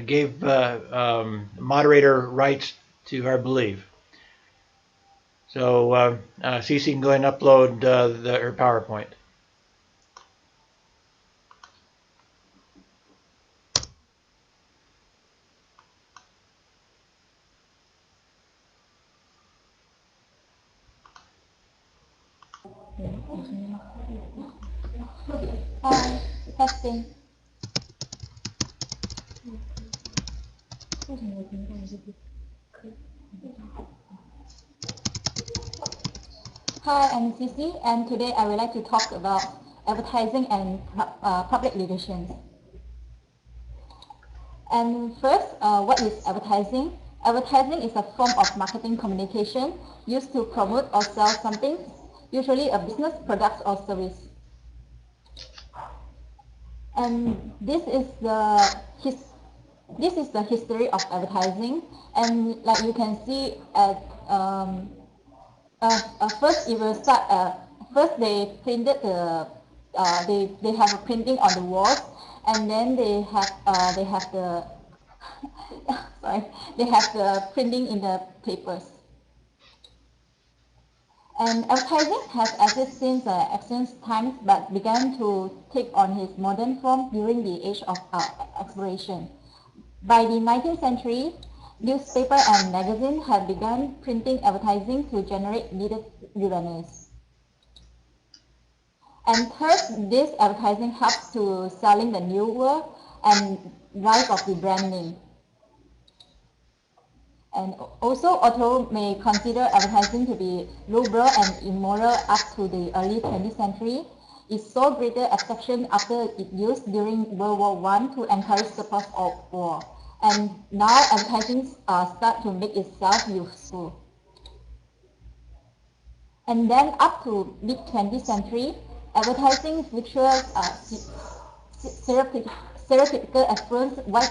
S2: gave moderator rights to her, I believe. So Cece can go ahead and upload her PowerPoint.
S4: Hi, testing. Hi, I'm Cici, and today I would like to talk about advertising and public relations. And first, what is advertising? Advertising is a form of marketing communication used to promote or sell something, usually a business, product, or service. And this is the history of advertising, and like you can see at first it will start. First they printed the they have a printing on the walls, and then they have the sorry, they have the printing in the papers. And advertising has existed since ancient times, but began to take on its modern form during the age of exploration. By the 19th century, newspapers and magazines had begun printing advertising to generate needed revenues. And third, this advertising helps to selling the new world and rise of the brand name. And also, authors may consider advertising to be liberal and immoral up to the early 20th century. It saw greater acceptation after its use during World War I to encourage support of war. And now advertising start to make itself useful. And then up to mid-20th century, advertising features stereotypical affluent white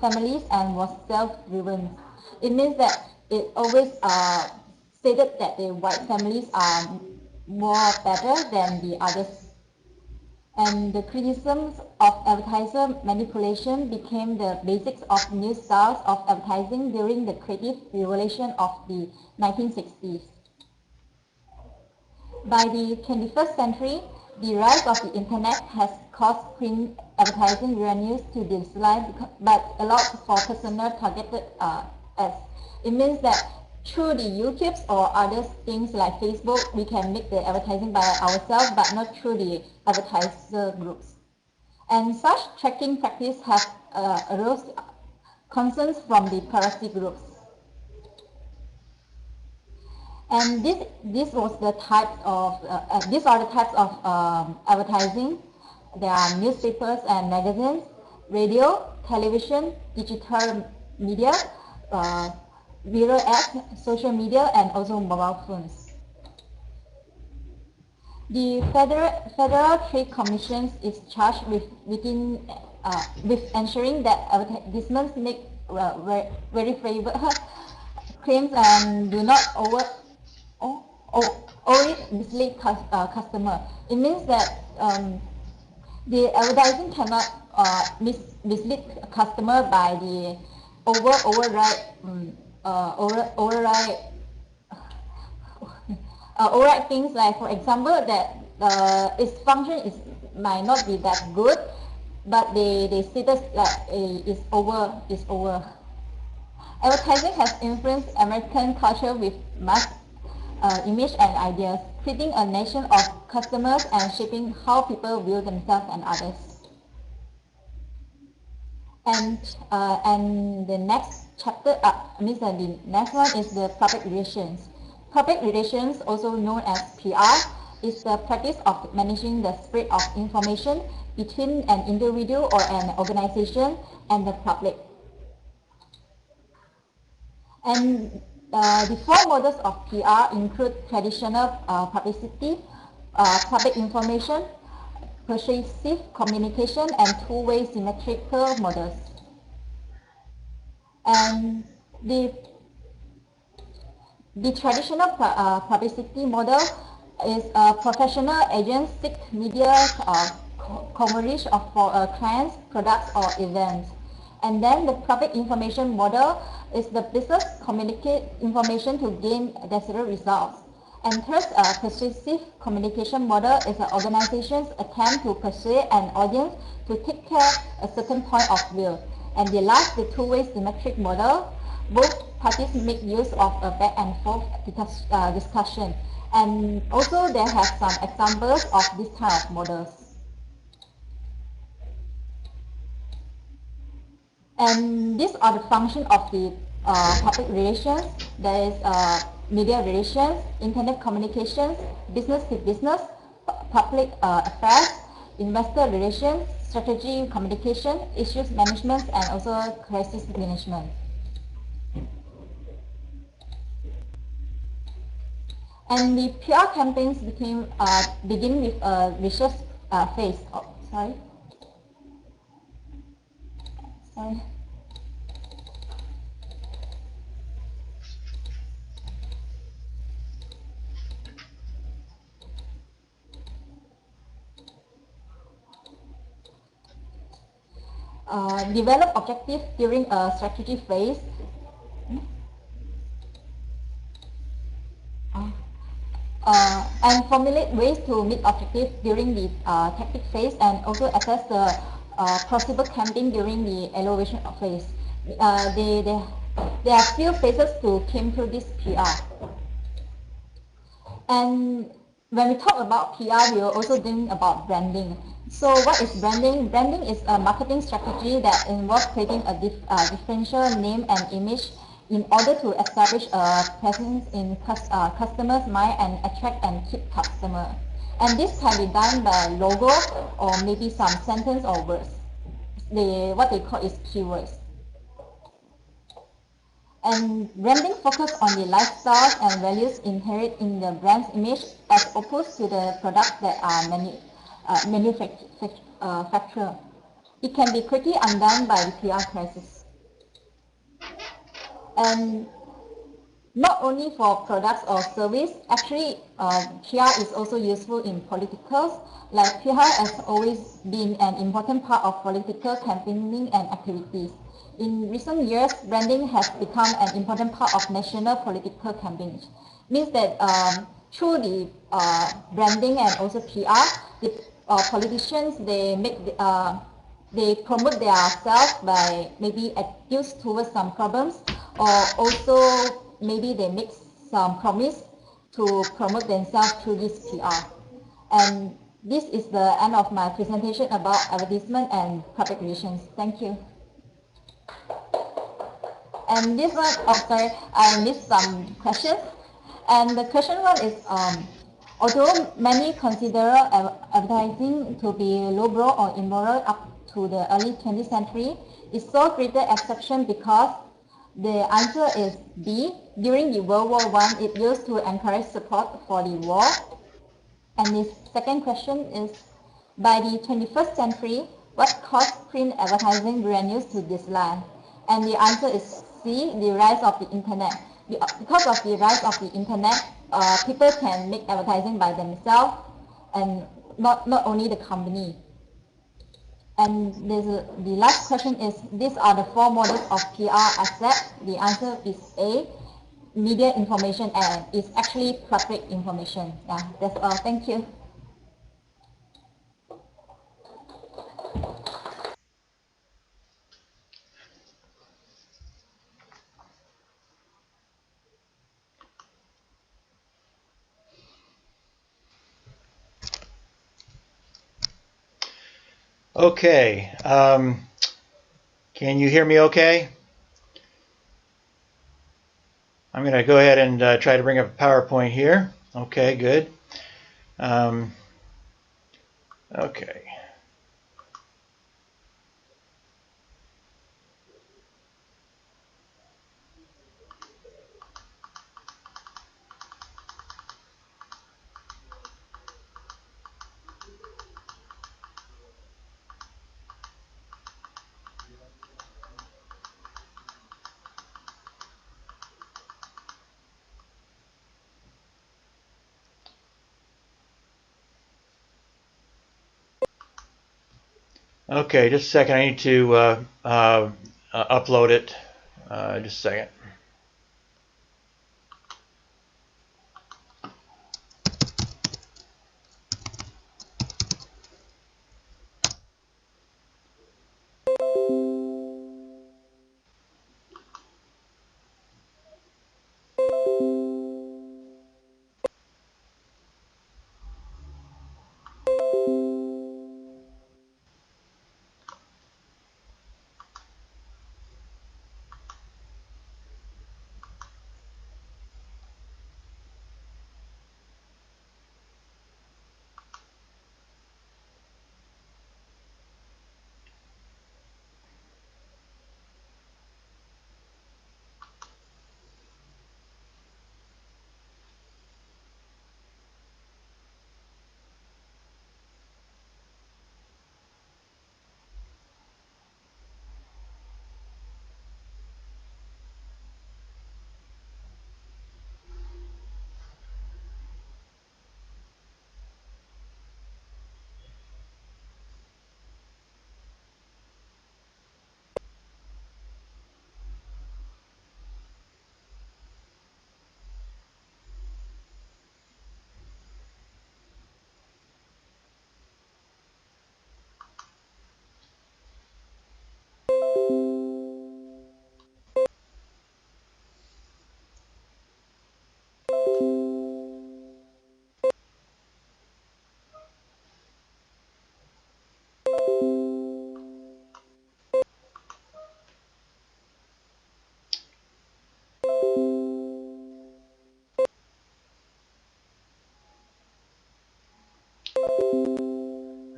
S4: families and was self-driven. It means that it always stated that the white families are more better than the others. And the criticisms of advertiser manipulation became the basics of new styles of advertising during the creative revolution of the 1960s. By the 21st century, the rise of the internet has caused print advertising revenues to decline, but allowed for personal targeted ads. It means that through the YouTubes or other things like Facebook, we can make the advertising by ourselves, but not through the advertiser groups. And such tracking practice has arose concerns from the piracy groups. And these are the types of advertising. There are newspapers and magazines, radio, television, digital media, video ads, social media, and also mobile phones. The Federal Trade Commission is charged with ensuring that advertisements make verifiable claims and do not mislead customer. It means that the advertising cannot mislead customer by the override things like, for example, that its function might not be that good, but the status is over. Advertising has influenced American culture with mass image and ideas, creating a nation of customers and shaping how people view themselves and others. And the next chapter, the next one is the public relations. Public relations, also known as PR, is the practice of managing the spread of information between an individual or an organization and the public. And the four models of PR include traditional publicity, public information, persuasive communication, and two-way symmetrical models. And the traditional publicity model is professional agents seek media coverage for clients, products, or events. And then the public information model is the business communicate information to gain desired results. And third, persuasive communication model is an organization's attempt to persuade an audience to take care of a certain point of view. And the last, the two-way symmetric model, both parties make use of a back and forth discussion. And also there have some examples of this kind of models. And these are the functions of the public relations. There is media relations, internet communications, business to business, public affairs, investor relations, strategy communication, issues management, and also crisis management. And the PR campaigns begin with a research phase. Oh, sorry. Develop objectives during a strategy phase. And formulate ways to meet objectives during the tactic phase, and also assess the possible campaign during the evaluation phase. There are few phases to came through this PR. And when we talk about PR, we are also thinking about branding. So what is branding? Branding is a marketing strategy that involves creating a differential name and image in order to establish a presence in customers' mind and attract and keep customer. And this can be done by logo or maybe some sentence or words. What they call is keywords. And branding focus on the lifestyles and values inherent in the brand's image as opposed to the products that are manufactured. It can be quickly undone by the PR crisis. And not only for products or service, actually PR is also useful in politicals. Like PR has always been an important part of political campaigning and activities. In recent years, branding has become an important part of national political campaigns. Means that through the branding and also PR, the politicians they promote themselves by maybe accuse towards some problems, or also maybe they make some promise to promote themselves through this PR. And this is the end of my presentation about advertisement and public relations. Thank you. And this one, oh sorry, I missed some questions. And the question one is, although many consider advertising to be lowbrow or immoral up to the early 20th century, it saw greater exception because the answer is B. During the World War I, it used to encourage support for the war. And the second question is, by the 21st century, what caused print advertising revenues to decline? And the answer is C, the rise of the internet. Because of the rise of the internet, people can make advertising by themselves and not only the company. And the last question is, these are the four models of PR asset. The answer is A, media information, and it's actually public information. Yeah, that's all. Thank you.
S2: Okay. Can you hear me okay? I'm going to go ahead and try to bring up a PowerPoint here. Okay, good. Okay. Okay, just a second. I need to upload it. Just a second.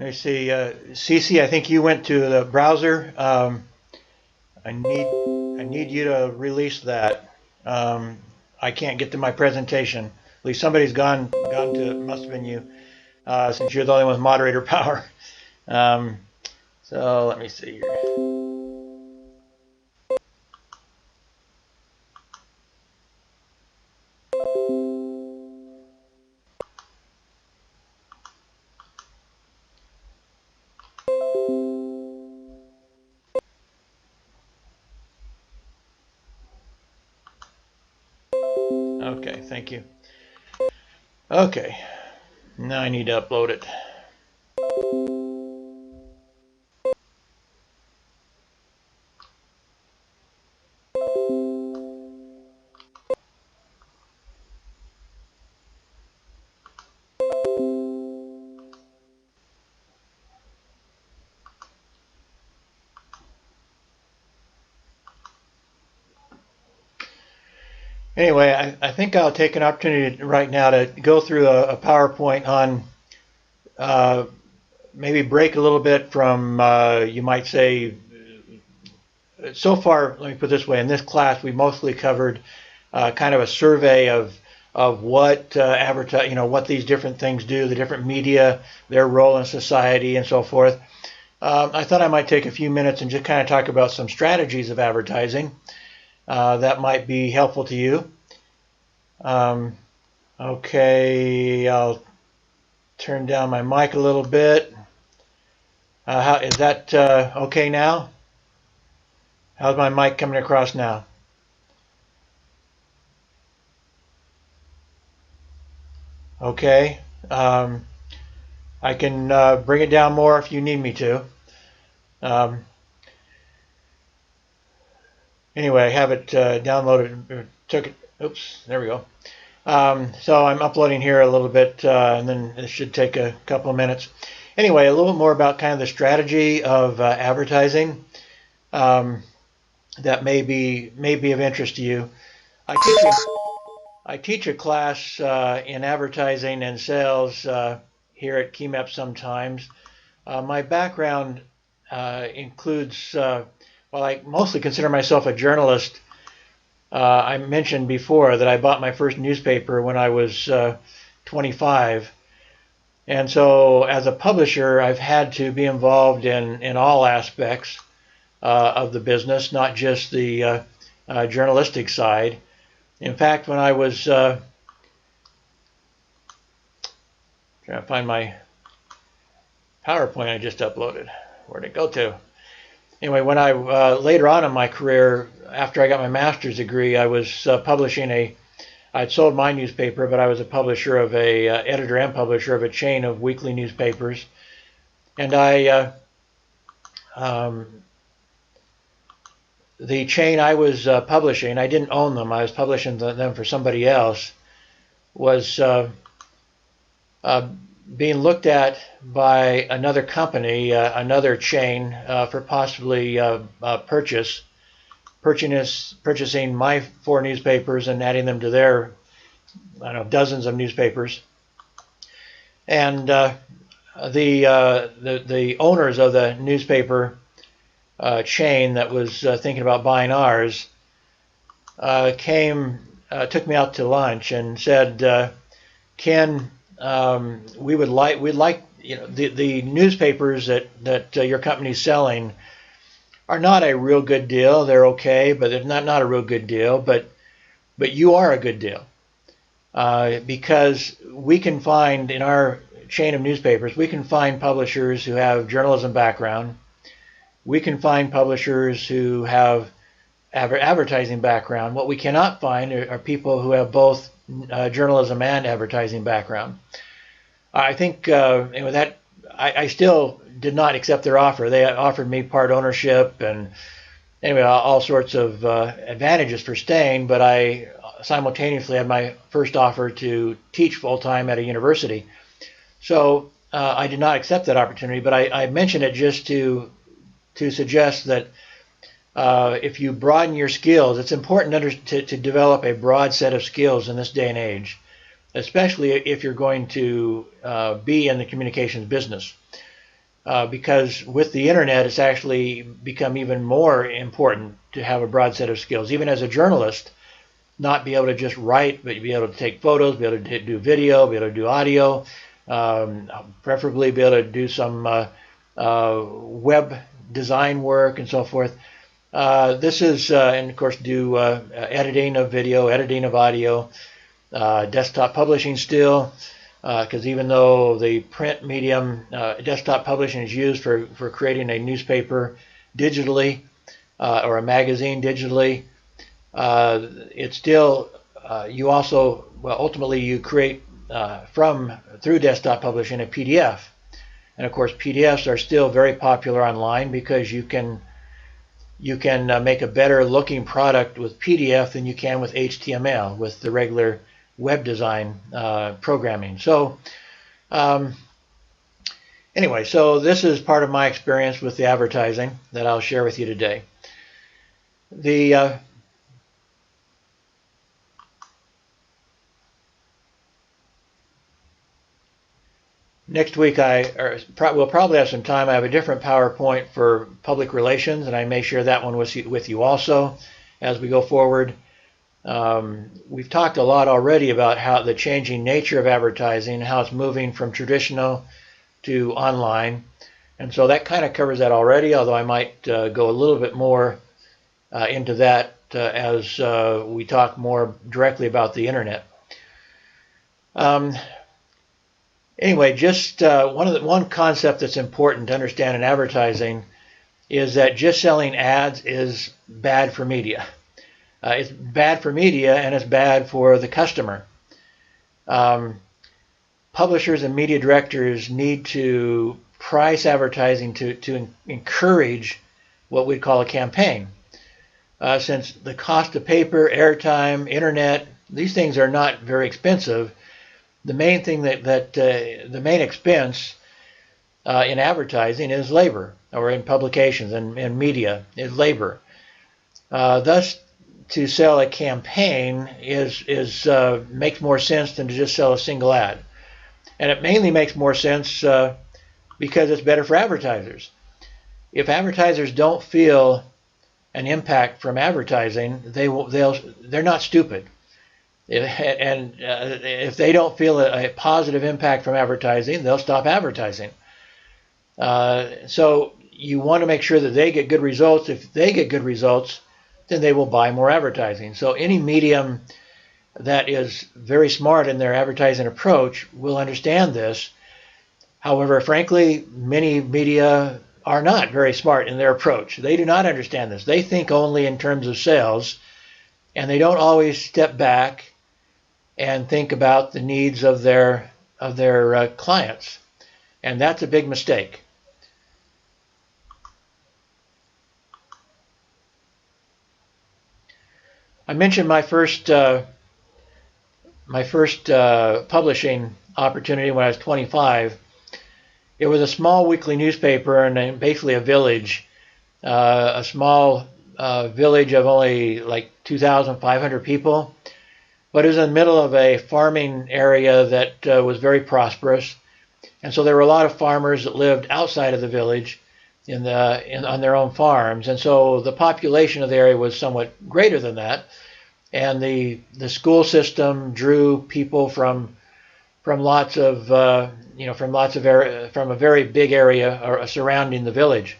S2: me see. Cece, I think you went to the browser. I need you to release that. I can't get to my presentation. At least somebody's gone to. It must have been you, since you're the only one with moderator power. So let me see here. Okay, thank you. Okay, now I need to upload it. Anyway, I think I'll take an opportunity right now to go through a PowerPoint on maybe break a little bit from, you might say, so far, let me put it this way, in this class we mostly covered kind of a survey of what what these different things do, the different media, their role in society and so forth. I thought I might take a few minutes and just kind of talk about some strategies of advertising that might be helpful to you. Okay, I'll turn down my mic a little bit. How is that okay now? How's my mic coming across now? Okay. I can bring it down more if you need me to. Anyway, I have it downloaded. Oops, there we go. So I'm uploading here a little bit, and then it should take a couple of minutes. Anyway, a little bit more about kind of the strategy of advertising that may be of interest to you. I teach a class in advertising and sales here at KeyMap sometimes. My background includes, well, I mostly consider myself a journalist. I mentioned before that I bought my first newspaper when I was 25. And so as a publisher, I've had to be involved in all aspects of the business, not just the journalistic side. In fact, when I was trying to find my PowerPoint I just uploaded, where'd it go to? Anyway, when I later on in my career, after I got my master's degree, I was publishing I'd sold my newspaper, but I was a publisher of editor and publisher of a chain of weekly newspapers, and the chain I was publishing, I didn't own them, I was publishing them for somebody else, was being looked at by another company, another chain, for possibly purchasing my 4 newspapers and adding them to their, I don't know, dozens of newspapers. And the owners of the newspaper chain that was thinking about buying ours took me out to lunch and said, Ken, we'd like the newspapers that your company's selling are not a real good deal. They're okay, but they're not a real good deal. But you are a good deal because we can find in our chain of newspapers, we can find publishers who have journalism background. We can find publishers who have advertising background. What we cannot find are people who have both journalism and advertising background. I think that I still did not accept their offer. They offered me part ownership and anyway all sorts of advantages for staying, but I simultaneously had my first offer to teach full-time at a university. So I did not accept that opportunity, but I mention it just to suggest that if you broaden your skills, it's important to develop a broad set of skills in this day and age, especially if you're going to be in the communications business. because with the internet, it's actually become even more important to have a broad set of skills. Even as a journalist, not be able to just write, but be able to take photos, be able to do video, be able to do audio, preferably be able to do some web design work and so forth. This is, and of course, do editing of video, editing of audio, desktop publishing still, because even though the print medium, desktop publishing is used for creating a newspaper digitally or a magazine digitally, it's still, you also, well, ultimately you create through desktop publishing a PDF. And of course, PDFs are still very popular online because you can make a better looking product with PDF than you can with HTML, with the regular web design programming. So anyway, so this is part of my experience with the advertising that I'll share with you today. Next week we'll probably have some time. I have a different PowerPoint for public relations, and I may share that one with you also as we go forward. We've talked a lot already about how the changing nature of advertising, how it's moving from traditional to online. And so that kind of covers that already, although I might go a little bit more into that as we talk more directly about the internet. Anyway, just one concept that's important to understand in advertising is that just selling ads is bad for media. It's bad for media and it's bad for the customer. Publishers and media directors need to price advertising to encourage what we'd call a campaign. Since the cost of paper, airtime, internet, these things are not very expensive, the main thing the main expense in advertising is labor, or in publications and media is labor. Thus, to sell a campaign makes more sense than to just sell a single ad, and it mainly makes more sense because it's better for advertisers. If advertisers don't feel an impact from advertising, they're not stupid. If they don't feel a positive impact from advertising, they'll stop advertising. So you want to make sure that they get good results. If they get good results, then they will buy more advertising. So any medium that is very smart in their advertising approach will understand this. However, frankly, many media are not very smart in their approach. They do not understand this. They think only in terms of sales, and they don't always step back and think about the needs of their clients, and that's a big mistake. I mentioned my first publishing opportunity when I was 25. It was a small weekly newspaper and basically a village, a small village of only like 2,500 people. But it was in the middle of a farming area that was very prosperous. And so there were a lot of farmers that lived outside of the village on their own farms. And so the population of the area was somewhat greater than that. And the school system drew people from lots of from a very big area surrounding the village.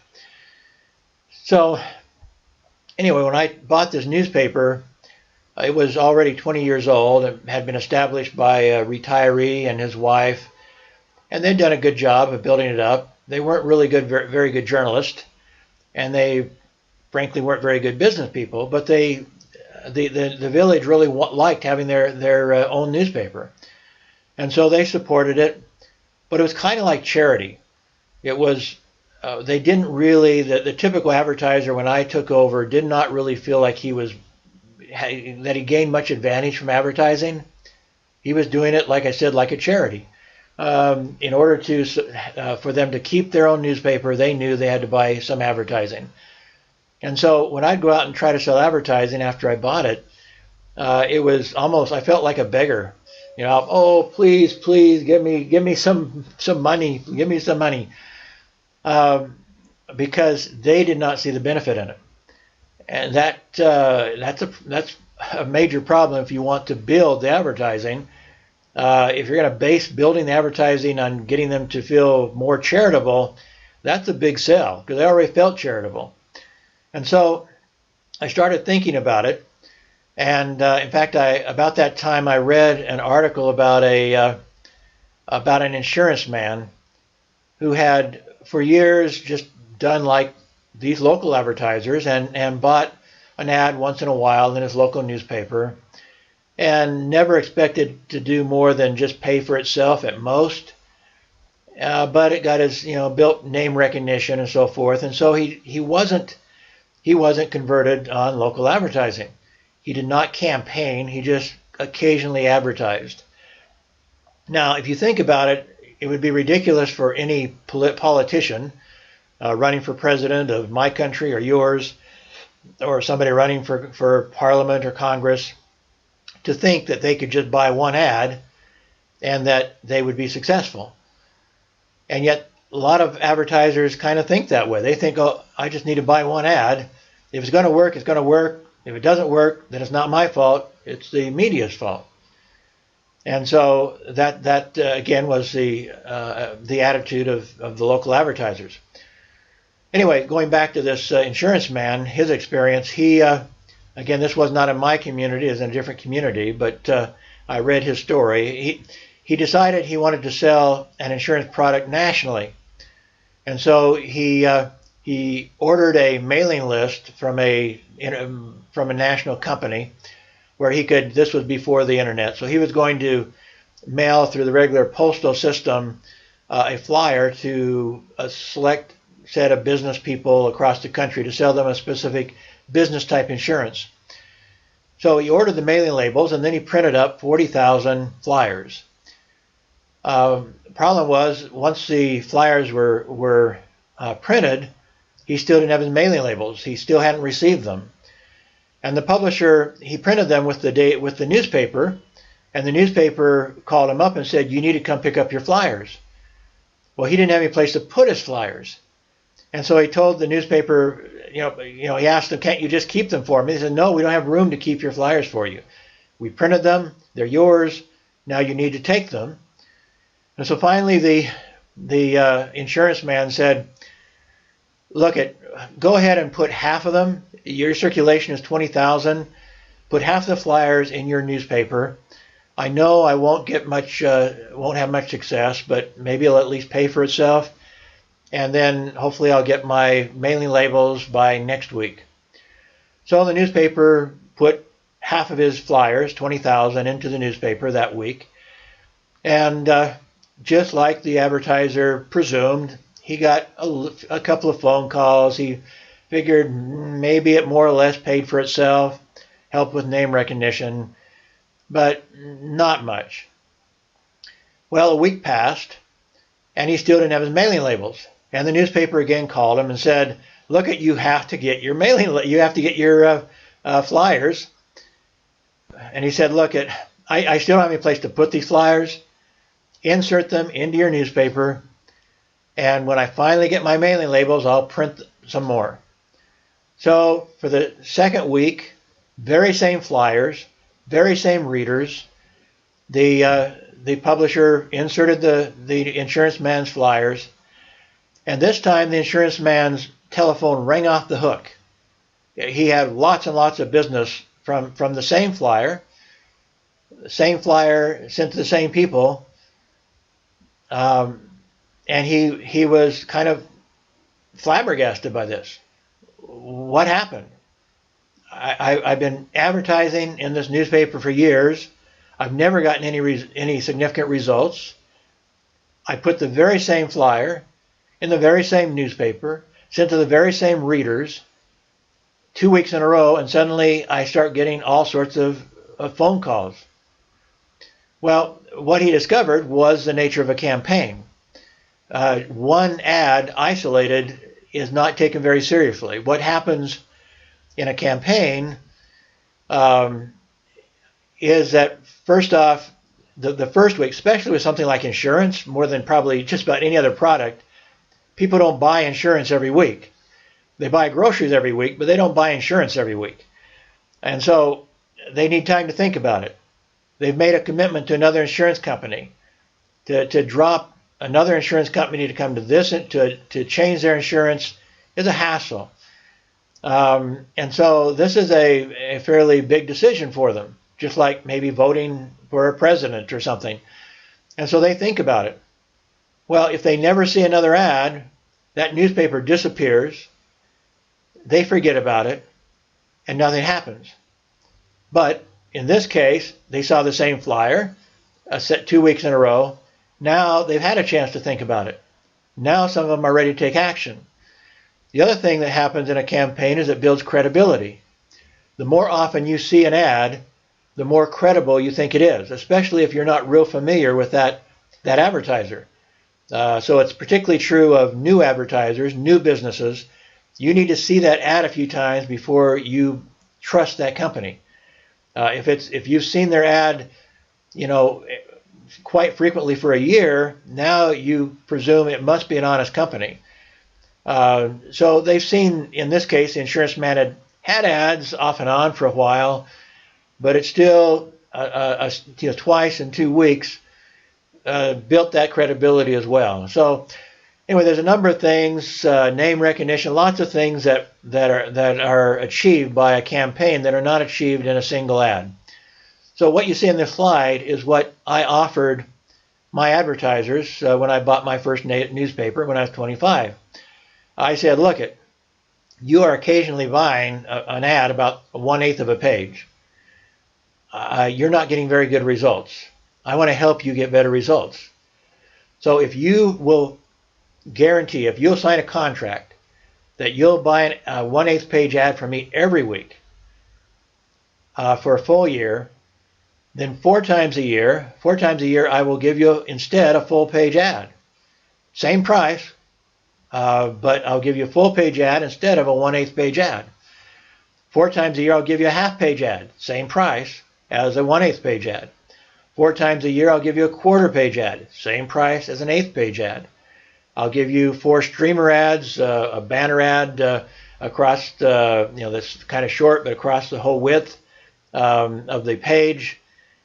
S2: So anyway, when I bought this newspaper, it was already 20 years old. It had been established by a retiree and his wife, and they'd done a good job of building it up. They weren't really very good journalists, and they frankly weren't very good business people, but the village really liked having their own newspaper. And so they supported it, but it was kind of like charity. It was, they didn't really, the typical advertiser when I took over did not really feel like that he gained much advantage from advertising. He was doing it, like I said, like a charity. In order for them to keep their own newspaper, they knew they had to buy some advertising. And so when I'd go out and try to sell advertising after I bought it, it was almost, I felt like a beggar. You know, oh, please, give me some money, give me some money. because they did not see the benefit in it. And that's a major problem if you want to build the advertising. If you're going to base building the advertising on getting them to feel more charitable, that's a big sell because they already felt charitable. And so I started thinking about it. And in fact, about that time I read an article about an insurance man who had for years just done like these local advertisers and bought an ad once in a while in his local newspaper and never expected to do more than just pay for itself at most. But it got his, built name recognition and so forth. And so he wasn't converted on local advertising. He did not campaign. He just occasionally advertised. Now, if you think about it, it would be ridiculous for any politician running for president of my country or yours, or somebody running for Parliament or Congress, to think that they could just buy one ad and that they would be successful. And yet, a lot of advertisers kind of think that way. They think, oh, I just need to buy one ad. If it's going to work, it's going to work. If it doesn't work, then it's not my fault. It's the media's fault. And so that again was the attitude of the local advertisers. Anyway, going back to this insurance man, his experience, he again, this was not in my community, it was in a different community, but I read his story. He decided he wanted to sell an insurance product nationally. And so he ordered a mailing list from a national company where he could, this was before the internet, so he was going to mail through the regular postal system a flyer to a select set of business people across the country to sell them a specific business type insurance. So he ordered the mailing labels and then he printed up 40,000 flyers. The problem was, once the flyers were printed, he still didn't have his mailing labels. He still hadn't received them. And the publisher, he printed them with the newspaper, and the newspaper called him up and said, you need to come pick up your flyers. Well, he didn't have any place to put his flyers. And so he told the newspaper, he asked them, can't you just keep them for me? They said, no, we don't have room to keep your flyers for you. We printed them, they're yours, now you need to take them. And so finally the insurance man said, look, go ahead and put half of them. Your circulation is 20,000. Put half the flyers in your newspaper. I know I won't have much success, but maybe it'll at least pay for itself. And then hopefully I'll get my mailing labels by next week. So the newspaper put half of his flyers, 20,000, into the newspaper that week. And just like the advertiser presumed, he got a couple of phone calls. He figured maybe it more or less paid for itself, helped with name recognition, but not much. Well, a week passed, and he still didn't have his mailing labels. And the newspaper again called him and said, look, you have to get your flyers. And he said, look, I still don't have any place to put these flyers. Insert them into your newspaper, and when I finally get my mailing labels, I'll print some more. So for the second week, very same flyers, very same readers. The publisher inserted the insurance man's flyers, and this time the insurance man's telephone rang off the hook. He had lots and lots of business from the same flyer sent to the same people. And he was kind of flabbergasted by this. What happened? I've been advertising in this newspaper for years. I've never gotten any significant results. I put the very same flyer in the very same newspaper, sent to the very same readers 2 weeks in a row, and suddenly I start getting all sorts of phone calls. Well, what he discovered was the nature of a campaign. One ad isolated is not taken very seriously. What happens in a campaign is that, first off, the first week, especially with something like insurance, more than probably just about any other product, people don't buy insurance every week. They buy groceries every week, but they don't buy insurance every week. And so they need time to think about it. They've made a commitment to another insurance company to drop another insurance company to come to this, to change their insurance is a hassle. And so this is a fairly big decision for them, just like maybe voting for a president or something. And so they think about it. Well, if they never see another ad, that newspaper disappears, they forget about it, and nothing happens. But in this case, they saw the same flyer, set 2 weeks in a row. Now they've had a chance to think about it. Now some of them are ready to take action. The other thing that happens in a campaign is it builds credibility. The more often you see an ad, the more credible you think it is, especially if you're not real familiar with that advertiser. So it's particularly true of new advertisers, new businesses. You need to see that ad a few times before you trust that company. If you've seen their ad, quite frequently for a year, now you presume it must be an honest company. So they've seen, in this case, the insurance man had ads off and on for a while, but it's still twice in 2 weeks built that credibility as well. So anyway, there's a number of things, name recognition, lots of things that are achieved by a campaign that are not achieved in a single ad. So what you see in this slide is what I offered my advertisers when I bought my first newspaper when I was 25. I said, look, you are occasionally buying an ad about 1/8 of a page. You're not getting very good results. I want to help you get better results. So if you will guarantee, if you'll sign a contract that you'll buy a 1/8 page ad from me every week for a full year, then 4 times a year I will give you instead a full page ad. Same price, but I'll give you a full page ad instead of a 1/8 page ad. 4 times a year I'll give you a half page ad, same price as a 1/8 page ad. 4 times a year I'll give you a quarter page ad, same price as an 1/8 page ad. I'll give you 4 streamer ads, a banner ad across that's kind of short, but across the whole width of the page.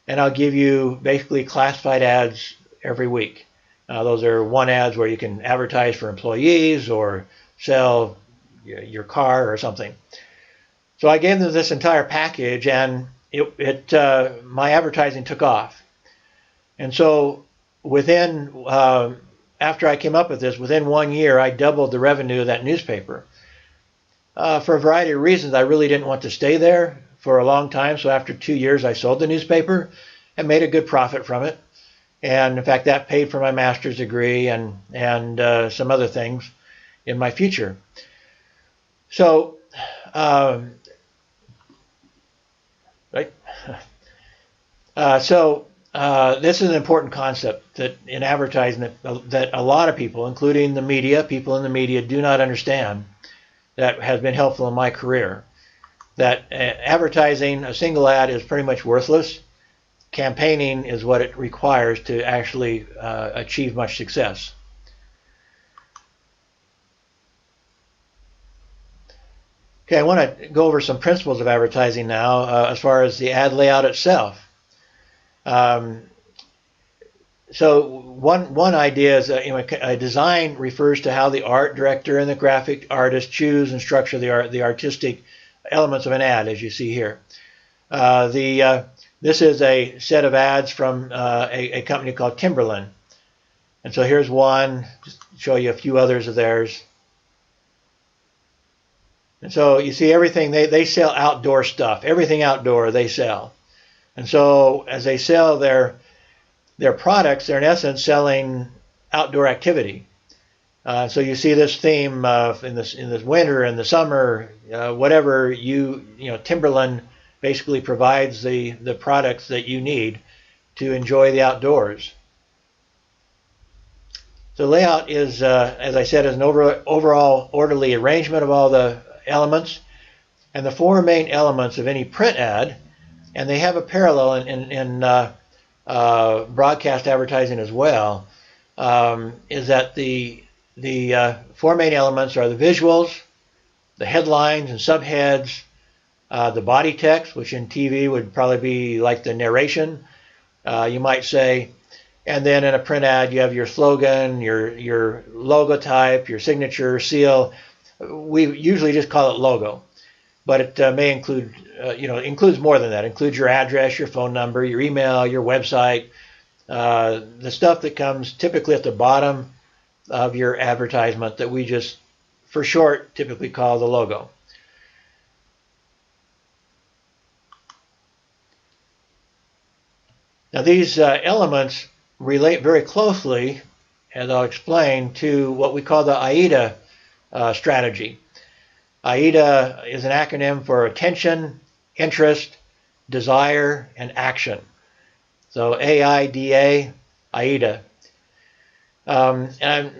S2: And I'll give you basically classified ads every week. Those are one ads where you can advertise for employees or sell your car or something. So I gave them this entire package, and my advertising took off. And so after I came up with this, within 1 year, I doubled the revenue of that newspaper. For a variety of reasons, I really didn't want to stay there for a long time. So after 2 years, I sold the newspaper and made a good profit from it. And in fact, that paid for my master's degree and some other things in my future. So, this is an important concept that in advertising that a lot of people, including people in the media, do not understand. That has been helpful in my career. That advertising, a single ad, is pretty much worthless. Campaigning is what it requires to actually achieve much success. Okay, I want to go over some principles of advertising now as far as the ad layout itself. So one idea is a design refers to how the art director and the graphic artist choose and structure the artistic elements of an ad, as you see here. This is a set of ads from a company called Timberland. And so here's one, just to show you a few others of theirs. And so you see everything, they sell outdoor stuff. Everything outdoor they sell. And so as they sell their products, they're in essence selling outdoor activity. So you see this theme in this winter and the summer, whatever Timberland basically provides the products that you need to enjoy the outdoors. So layout is, as I said, is an overall orderly arrangement of all the elements, and the 4 main elements of any print ad, and they have a parallel in broadcast advertising as well, is that the the four main elements are the visuals, the headlines and subheads, the body text, which in TV would probably be like the narration, you might say. And then in a print ad, you have your slogan, your logo type, your signature, seal. We usually just call it logo, but it may include, it includes more than that. It includes your address, your phone number, your email, your website, the stuff that comes typically at the bottom of your advertisement that we just, for short, typically call the logo. Now these elements relate very closely, as I'll explain, to what we call the AIDA strategy. AIDA is an acronym for attention, interest, desire, and action. So AIDA, AIDA. And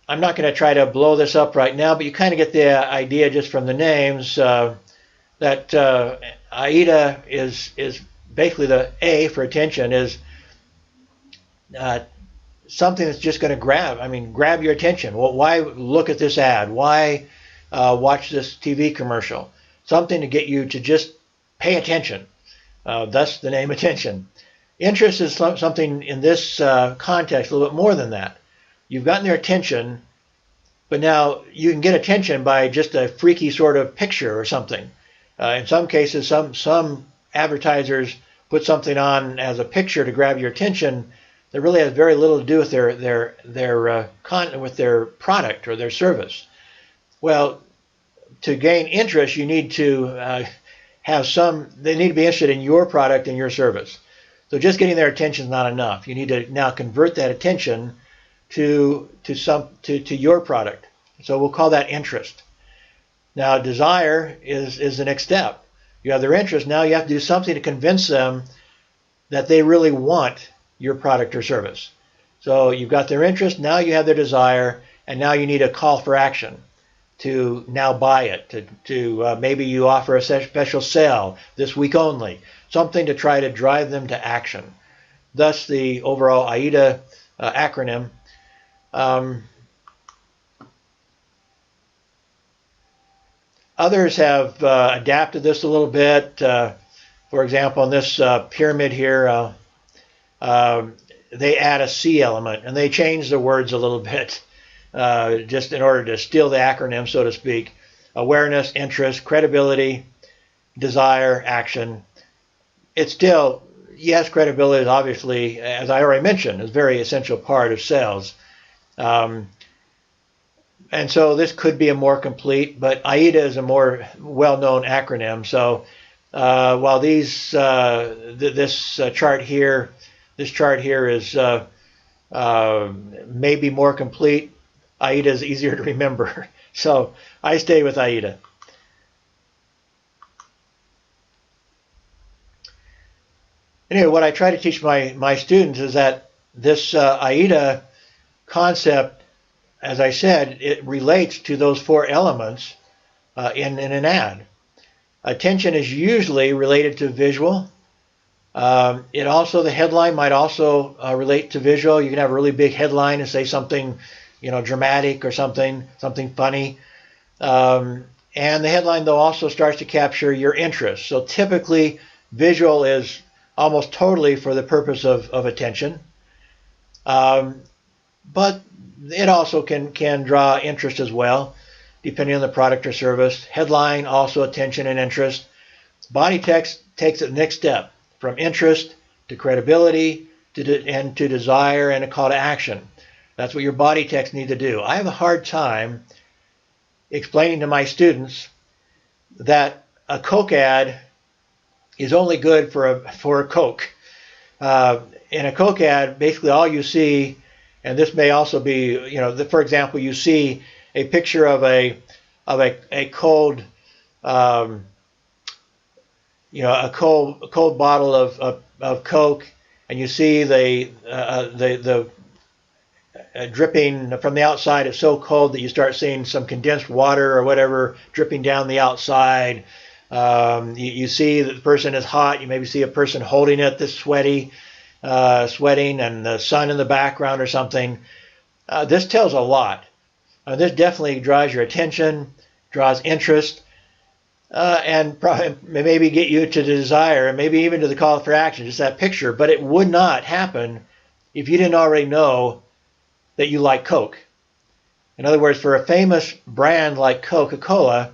S2: I'm not going to try to blow this up right now, but you kind of get the idea just from the names that AIDA is basically the A for attention is something that's just going to grab your attention. Well, why look at this ad? Why watch this TV commercial? Something to get you to just pay attention. Thus the name attention. Interest is something in this context a little bit more than that. You've gotten their attention, but now you can get attention by just a freaky sort of picture or something. In some cases, some advertisers put something on as a picture to grab your attention that really has very little to do with their content, with their product or their service. Well, to gain interest, you need to they need to be interested in your product and your service. So just getting their attention is not enough. You need to now convert that attention to your product. So we'll call that interest. Now desire is the next step. You have their interest. Now you have to do something to convince them that they really want your product or service. So you've got their interest. Now you have their desire, and now you need a call for action to now buy it. To maybe you offer a special sale this week only. Something to try to drive them to action. Thus the overall AIDA acronym. Others have adapted this a little bit. For example, in this pyramid here, they add a C element, and they change the words a little bit just in order to steal the acronym, so to speak. Awareness, interest, credibility, desire, action. It's still, yes, credibility is obviously, as I already mentioned, is a very essential part of sales. And so this could be a more complete, but AIDA is a more well-known acronym. So while this chart here is maybe more complete, AIDA is easier to remember. So I stay with AIDA. Anyway, what I try to teach my students is that this AIDA concept, as I said, it relates to those four elements in an ad. Attention is usually related to visual. The headline might also relate to visual. You can have a really big headline and say something, dramatic or something funny. And the headline, though, also starts to capture your interest. So typically, visual is almost totally for the purpose of attention. But it also can draw interest as well, depending on the product or service. Headline, also attention and interest. Body text takes it the next step, from interest to credibility and to desire and a call to action. That's what your body text needs to do. I have a hard time explaining to my students that a Coke ad is only good for a Coke. In a Coke ad, basically all you see, and this may also be, for example, you see a picture of a cold, a cold bottle of Coke, and you see the dripping from the outside. It's so cold that you start seeing some condensed water or whatever dripping down the outside. You see that the person is hot. You maybe see a person holding it that's sweating, and the sun in the background or something. This tells a lot. This definitely draws your attention, draws interest, and probably maybe get you to the desire, and maybe even to the call for action, just that picture. But it would not happen if you didn't already know that you like Coke. In other words, for a famous brand like Coca-Cola,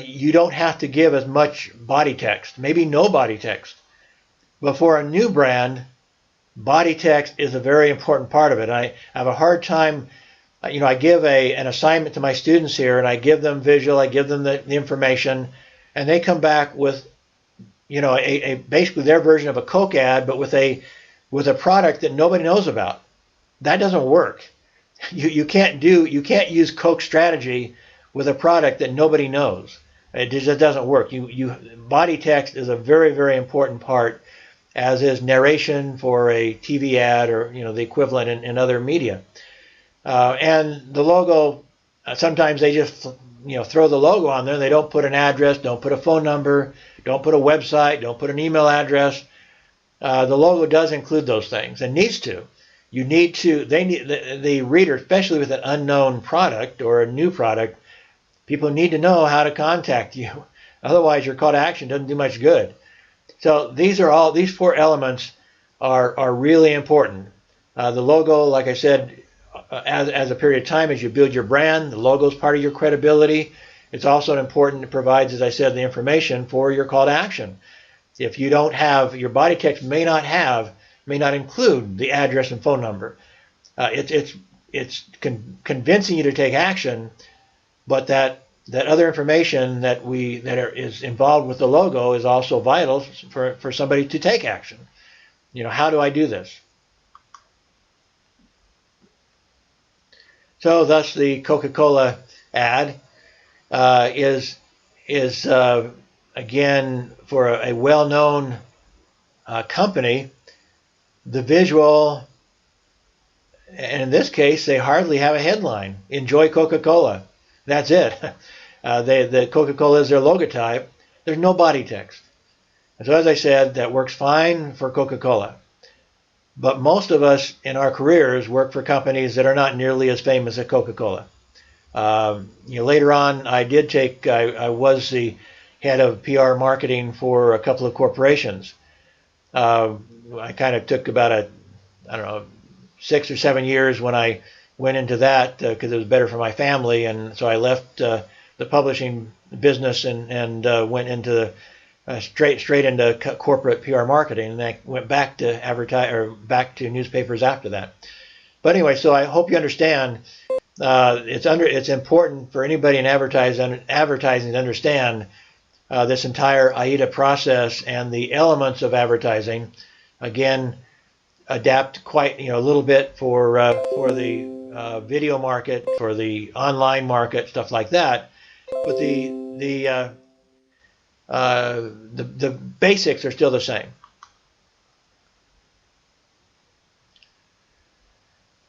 S2: you don't have to give as much body text, maybe no body text. But for a new brand, body text is a very important part of it. I have a hard time, I give an assignment to my students here, and I give them visual, I give them the information, and they come back with, basically their version of a Coke ad, but with a product that nobody knows about. That doesn't work. You can't use Coke strategy with a product that nobody knows. It just doesn't work. Body text is a very, very important part, as is narration for a TV ad or the equivalent in other media. And the logo, sometimes they just throw the logo on there. They don't put an address, don't put a phone number, don't put a website, don't put an email address. The logo does include those things and needs to. The reader, especially with an unknown product or a new product, people need to know how to contact you. Otherwise, your call to action doesn't do much good. So these 4 elements are really important. The logo, like I said, as a period of time, as you build your brand, the logo is part of your credibility. It's also important. It provides, as I said, the information for your call to action. If you don't have, your body text may not include the address and phone number. It's convincing you to take action, but that other information that is involved with the logo is also vital for somebody to take action. How do I do this? So thus the Coca-Cola ad is again, for a well-known company, the visual, and in this case, they hardly have a headline. Enjoy Coca-Cola. That's it. The Coca-Cola is their logotype. There's no body text. And so as I said, that works fine for Coca-Cola. But most of us in our careers work for companies that are not nearly as famous as Coca-Cola. Later on, I was the head of PR marketing for a couple of corporations. I kind of took about 6 or 7 years when I went into that because it was better for my family, and so I left the publishing business and went into straight into corporate PR marketing, and I went back to back to newspapers after that. But anyway, so I hope you understand. It's important for anybody in advertising to understand this entire AIDA process and the elements of advertising. Again, adapt quite a little bit for the video market, for the online market, stuff like that. But the basics are still the same.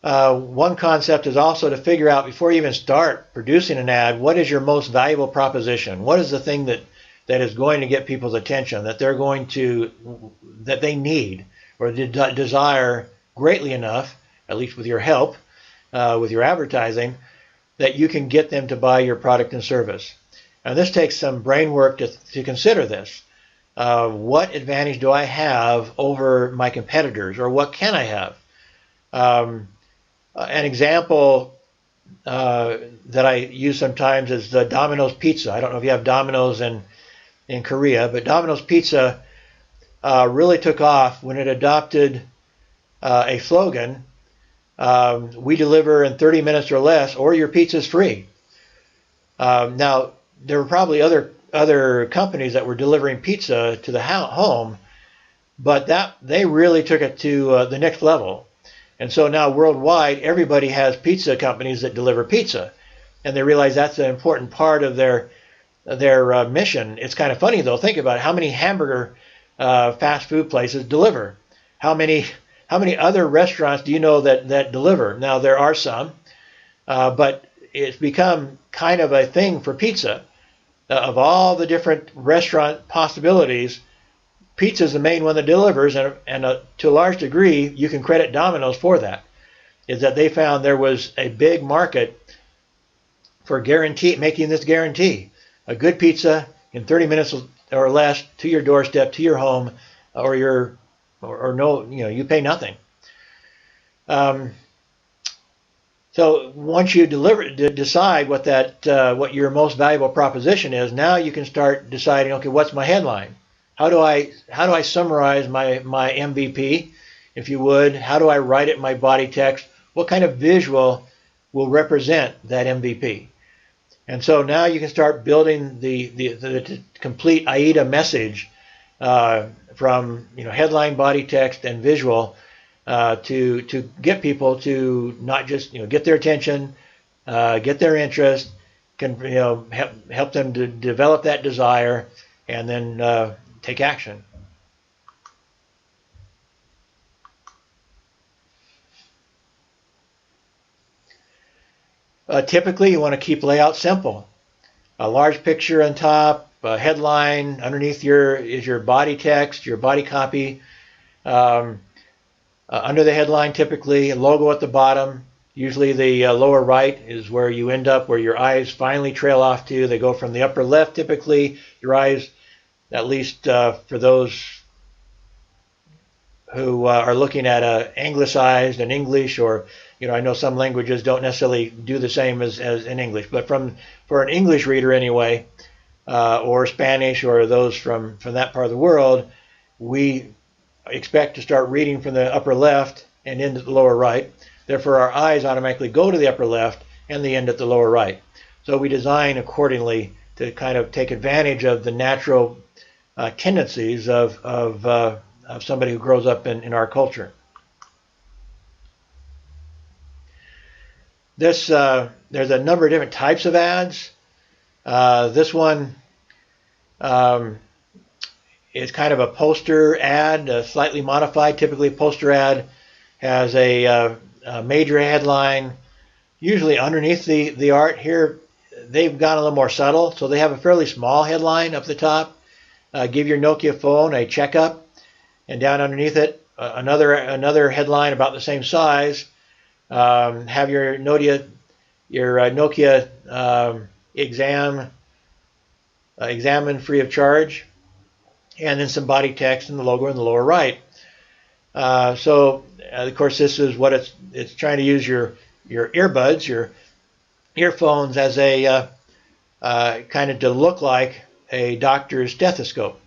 S2: One concept is also to figure out, before you even start producing an ad, what is your most valuable proposition? What is the thing that is going to get people's attention, that they need or desire greatly enough, at least with your help, with your advertising, that you can get them to buy your product and service. And this takes some brain work to consider this. What advantage do I have over my competitors, or what can I have? An example that I use sometimes is the Domino's Pizza. I don't know if you have Domino's in Korea, but Domino's Pizza really took off when it adopted a slogan, we deliver in 30 minutes or less, or your pizza's free. Now, there were probably other companies that were delivering pizza to the home, but they really took it to the next level. And so now worldwide, everybody has pizza companies that deliver pizza, and they realize that's an important part of their mission. It's kind of funny though. Think about it. How many hamburger fast food places deliver? How many other restaurants do you know that deliver? Now there are some, but it's become kind of a thing for pizza. Of all the different restaurant possibilities, pizza is the main one that delivers, and to a large degree, you can credit Domino's for that. Is that they found there was a big market for making this guarantee. A good pizza in 30 minutes or less to your doorstep, to your home, or no, you pay nothing. So once you decide what your most valuable proposition is, now you can start deciding, okay, what's my headline? How do I summarize my MVP, if you would? How do I write it in my body text? What kind of visual will represent that MVP? And so now you can start building the complete AIDA message from headline, body text, and visual to get people to not just get their attention, get their interest, can help them to develop that desire, and then take action. Typically, you want to keep layout simple. A large picture on top, a headline underneath is your body text, your body copy. Under the headline, typically a logo at the bottom. Usually the lower right is where you end up, where your eyes finally trail off to. They go from the upper left, typically. Your eyes, at least for those who are looking at anglicized and English, or I know some languages don't necessarily do the same as in English, but for an English reader anyway, or Spanish, or those from that part of the world, we expect to start reading from the upper left and into the lower right. Therefore, our eyes automatically go to the upper left and the end at the lower right. So we design accordingly to kind of take advantage of the natural tendencies of somebody who grows up in our culture. There's a number of different types of ads. This one is kind of a poster ad, slightly modified. Typically, a poster ad has a major headline, usually underneath the art. Here, they've gone a little more subtle, so they have a fairly small headline up the top. Give your Nokia phone a checkup, and down underneath it, another headline about the same size. Have your Nokia examined free of charge, and then some body text and the logo in the lower right. So of course, this is what it's trying to use your earbuds, your earphones, as a kind of to look like a doctor's stethoscope.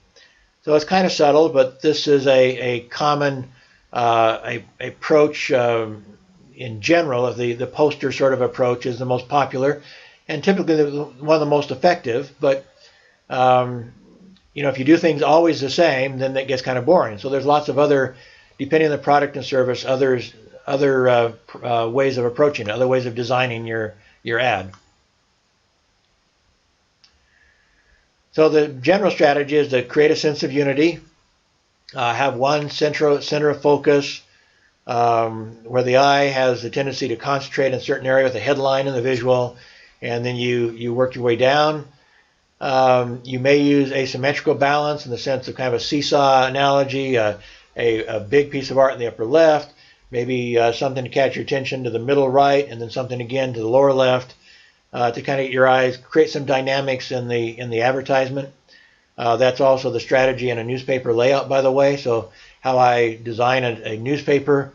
S2: So it's kind of subtle, but this is a common approach in general. Of the poster sort of approach is the most popular, and typically one of the most effective. But if you do things always the same, then that gets kind of boring. So there's lots of other, depending on the product and service, other ways of approaching it, other ways of designing your ad. So the general strategy is to create a sense of unity, have one center of focus, where the eye has the tendency to concentrate in a certain area with the headline and the visual, and then you work your way down. You may use asymmetrical balance in the sense of kind of a seesaw analogy, a big piece of art in the upper left, maybe something to catch your attention to the middle right, and then something again to the lower left, to kind of get your eyes, create some dynamics in the advertisement. That's also the strategy in a newspaper layout, by the way. So how I design a newspaper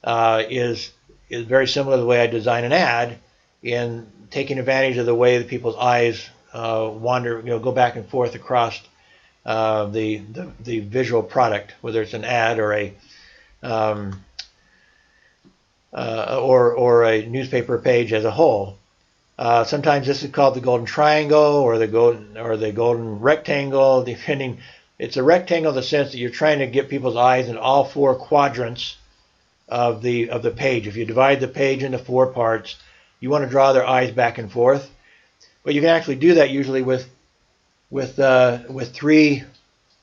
S2: is very similar to the way I design an ad, in taking advantage of the way that people's eyes wander, go back and forth across the visual product, whether it's an ad or a newspaper page as a whole. Sometimes this is called the golden triangle or the golden rectangle, depending. It's a rectangle in the sense that you're trying to get people's eyes in all four quadrants of the page. If you divide the page into four parts, you want to draw their eyes back and forth. But you can actually do that usually with three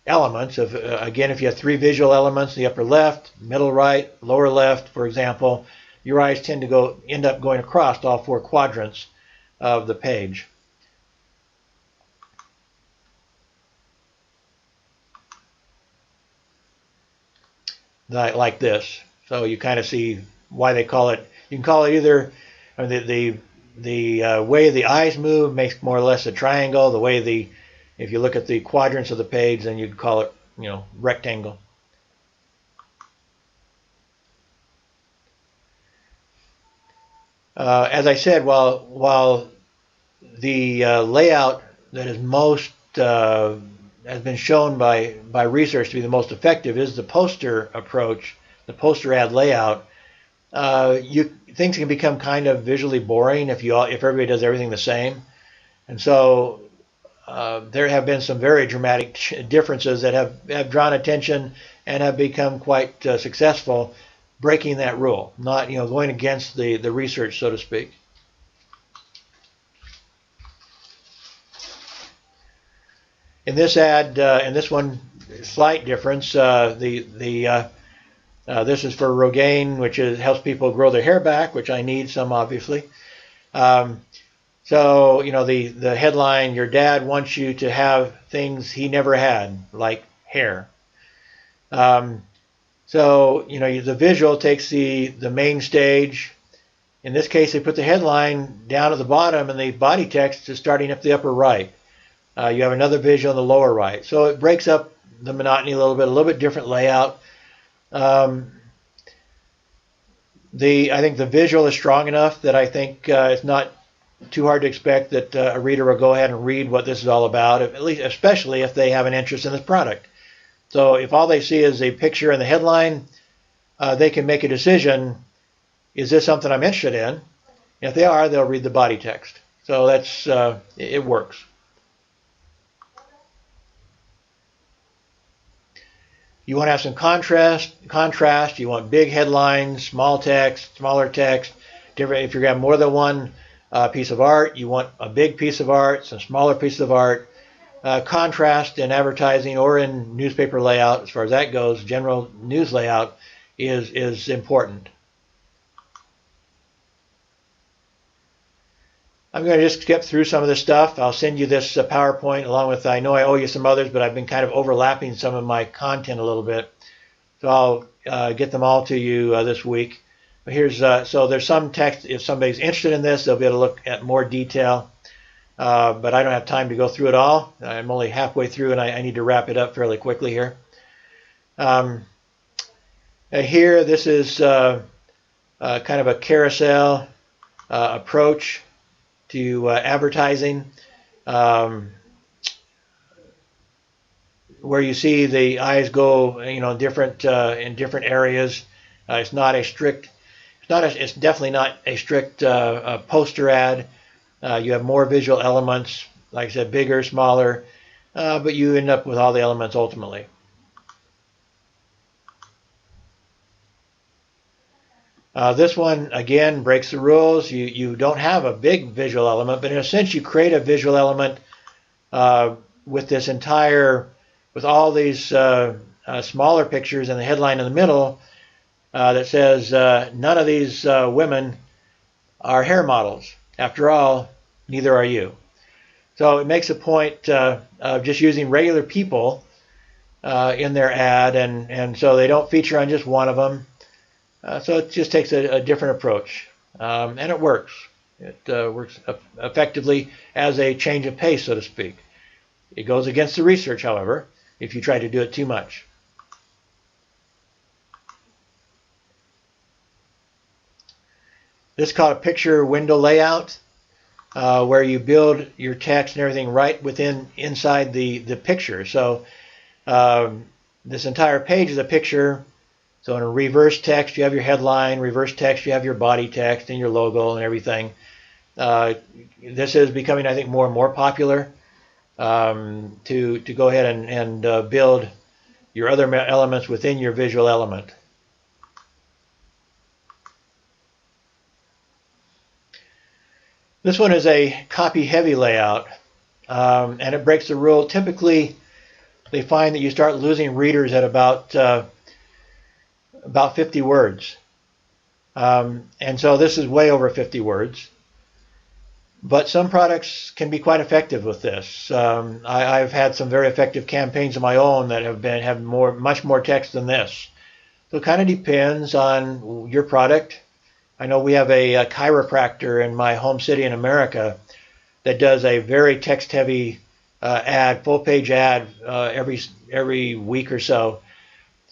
S2: elements. Again, if you have three visual elements, the upper left, middle right, lower left, for example, your eyes tend to end up going across all four quadrants of the page. Like this. So you kind of see why they call it. You can call it either the way the eyes move makes more or less a triangle. The way if you look at the quadrants of the page, then you'd call it, rectangle. As I said, while the layout that is most has been shown by research to be the most effective is the poster approach, the poster ad layout. Things can become kind of visually boring if everybody does everything the same, and so there have been some very dramatic differences that have drawn attention and have become quite successful, breaking that rule, not going against the research, so to speak. In this ad, in this one, slight difference. This is for Rogaine, which helps people grow their hair back, which I need some, obviously. So, the headline, your dad wants you to have things he never had, like hair. So, the visual takes the main stage. In this case, they put the headline down at the bottom, and the body text is starting up the upper right. You have another visual in the lower right. So it breaks up the monotony a little bit different layout. I think the visual is strong enough that I think it's not too hard to expect that a reader will go ahead and read what this is all about, especially if they have an interest in this product. So if all they see is a picture and the headline, they can make a decision, is this something I'm interested in? And if they are, they'll read the body text. So that's it works. You want to have some contrast. You want big headlines, small text, smaller text. Different. If you're going to have more than one piece of art, you want a big piece of art, some smaller pieces of art. Contrast in advertising or in newspaper layout, as far as that goes, general news layout is important. I'm going to just skip through some of this stuff. I'll send you this PowerPoint along with, I know I owe you some others, but I've been kind of overlapping some of my content a little bit. So I'll get them all to you this week. But here's, so there's some text. If somebody's interested in this, they'll be able to look at more detail. But I don't have time to go through it all. I'm only halfway through, and I need to wrap it up fairly quickly here. Here, this is kind of a carousel approach to advertising, where you see the eyes go, in different areas. It's definitely not a strict poster ad. You have more visual elements, like I said, bigger, smaller, but you end up with all the elements ultimately. This one, again, breaks the rules. You don't have a big visual element, but in a sense you create a visual element with all these smaller pictures and the headline in the middle that says, none of these women are hair models. After all, neither are you. So it makes a point of just using regular people in their ad, and so they don't feature on just one of them. So it just takes a different approach, and it works. It works effectively as a change of pace, so to speak. It goes against the research, however, if you try to do it too much. This is called a picture window layout, where you build your text and everything right inside the picture. So this entire page is a picture. So in a reverse text, you have your headline. Reverse text, you have your body text and your logo and everything. This is becoming, I think, more and more popular to go ahead and build your other elements within your visual element. This one is a copy-heavy layout, and it breaks the rule. Typically, they find that you start losing readers at about 50 words. And so this is way over 50 words. But some products can be quite effective with this. I've had some very effective campaigns of my own that have much more text than this. So it kind of depends on your product I know we have a chiropractor in my home city in America that does a very text-heavy ad, full-page ad every week or so,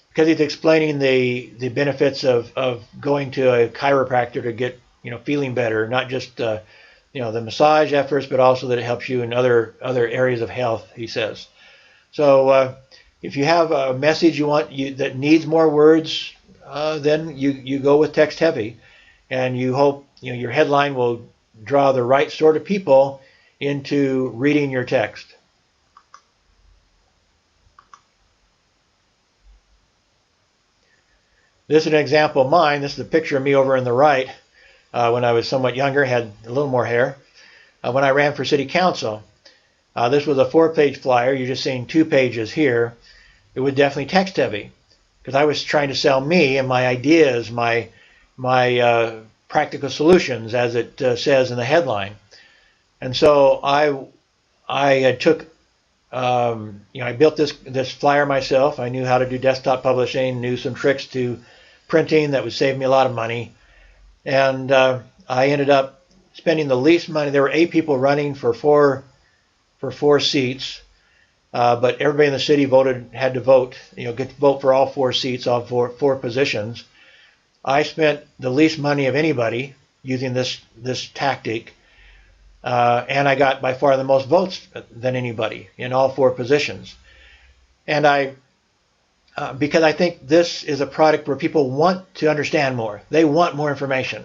S2: because he's explaining the benefits of going to a chiropractor to get feeling better, not just the massage efforts, but also that it helps you in other areas of health, he says. So if you have a message that needs more words, then you go with text heavy, and you hope your headline will draw the right sort of people into reading your text. This is an example of mine. This is a picture of me over on the right when I was somewhat younger, had a little more hair, when I ran for city council. This was a 4-page flyer. You're just seeing 2 pages here. It was definitely text heavy because I was trying to sell me and my ideas, my practical solutions, as it says in the headline. And so I took, I built this flyer myself. I knew how to do desktop publishing, knew some tricks to printing that would save me a lot of money. And I ended up spending the least money. There were 8 people running for four seats, but everybody in the city had to vote, get to vote for all 4 seats, all four positions. I spent the least money of anybody using this tactic, and I got by far the most votes than anybody in all 4 positions. And because I think this is a product where people want to understand more. They want more information.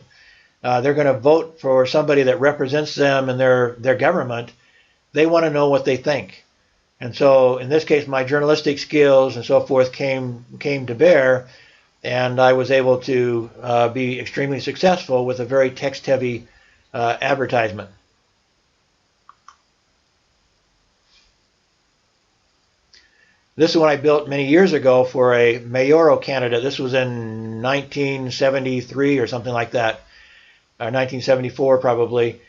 S2: They're going to vote for somebody that represents them and their government. They want to know what they think. And so in this case, my journalistic skills and so forth came to bear, and I was able to be extremely successful with a very text-heavy advertisement. This is what I built many years ago for a mayoral candidate. This was in 1973 or something like that, or 1974 probably,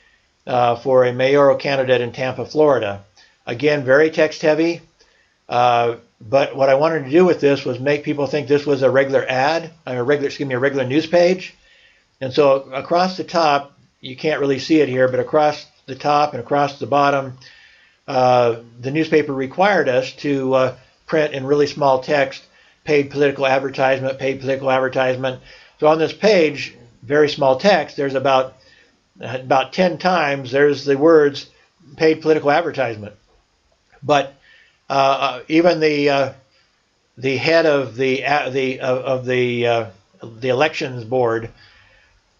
S2: for a mayoral candidate in Tampa, Florida. Again, very text-heavy, but what I wanted to do with this was make people think this was a regular ad, a regular news page. And so across the top, you can't really see it here, but across the top and across the bottom, the newspaper required us to print in really small text, paid political advertisement, paid political advertisement. So on this page, very small text, there's about 10 times there's the words paid political advertisement. But even the head of the elections board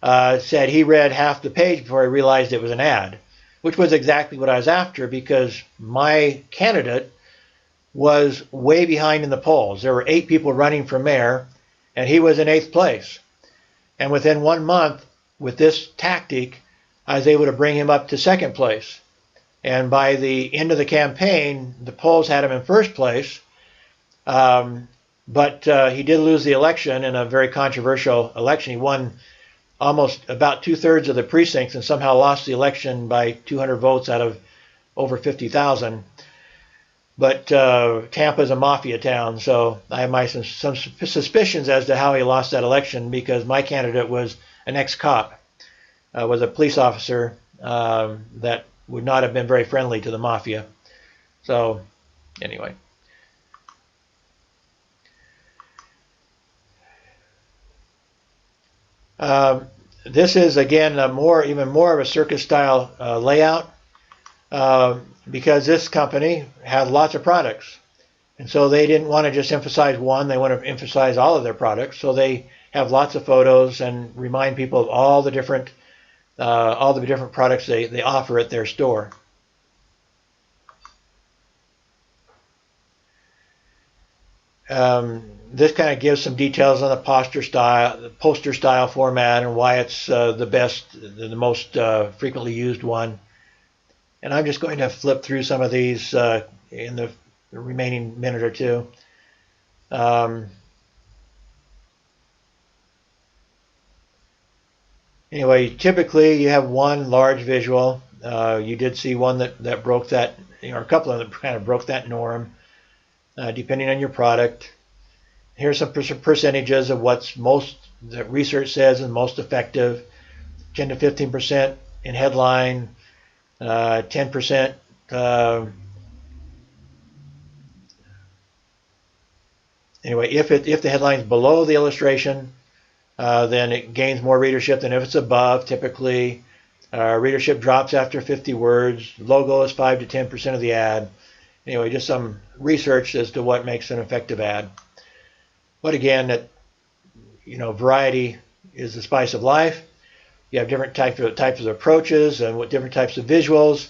S2: said he read half the page before he realized it was an ad, which was exactly what I was after, because my candidate was way behind in the polls. There were 8 people running for mayor, and he was in 8th place. And within 1 month, with this tactic, I was able to bring him up to 2nd place. And by the end of the campaign, the polls had him in 1st place. But he did lose the election in a very controversial election. He won almost about 2/3 of the precincts and somehow lost the election by 200 votes out of over 50,000. But Tampa's a mafia town, so I have some suspicions as to how he lost that election, because my candidate was an ex-cop, was a police officer that would not have been very friendly to the mafia. So, anyway. This is, again, even more of a circus-style layout. Because this company had lots of products, and so they didn't want to just emphasize one. They want to emphasize all of their products, so they have lots of photos and remind people of all the different products they offer at their store. This kind of gives some details on the poster style format, and why it's the most frequently used one. And I'm just going to flip through some of these in the remaining minute or two. Anyway, typically you have one large visual. You did see one that broke that, or a couple of them kind of broke that norm, depending on your product. Here's some percentages of what's most the research says is most effective. 10 to 15% in headline, 10%. Anyway, if the headline is below the illustration, then it gains more readership than if it's above. Typically, readership drops after 50 words. Logo is 5 to 10% of the ad. Anyway, just some research as to what makes an effective ad. But again, that variety is the spice of life. You have different types of approaches and what different types of visuals.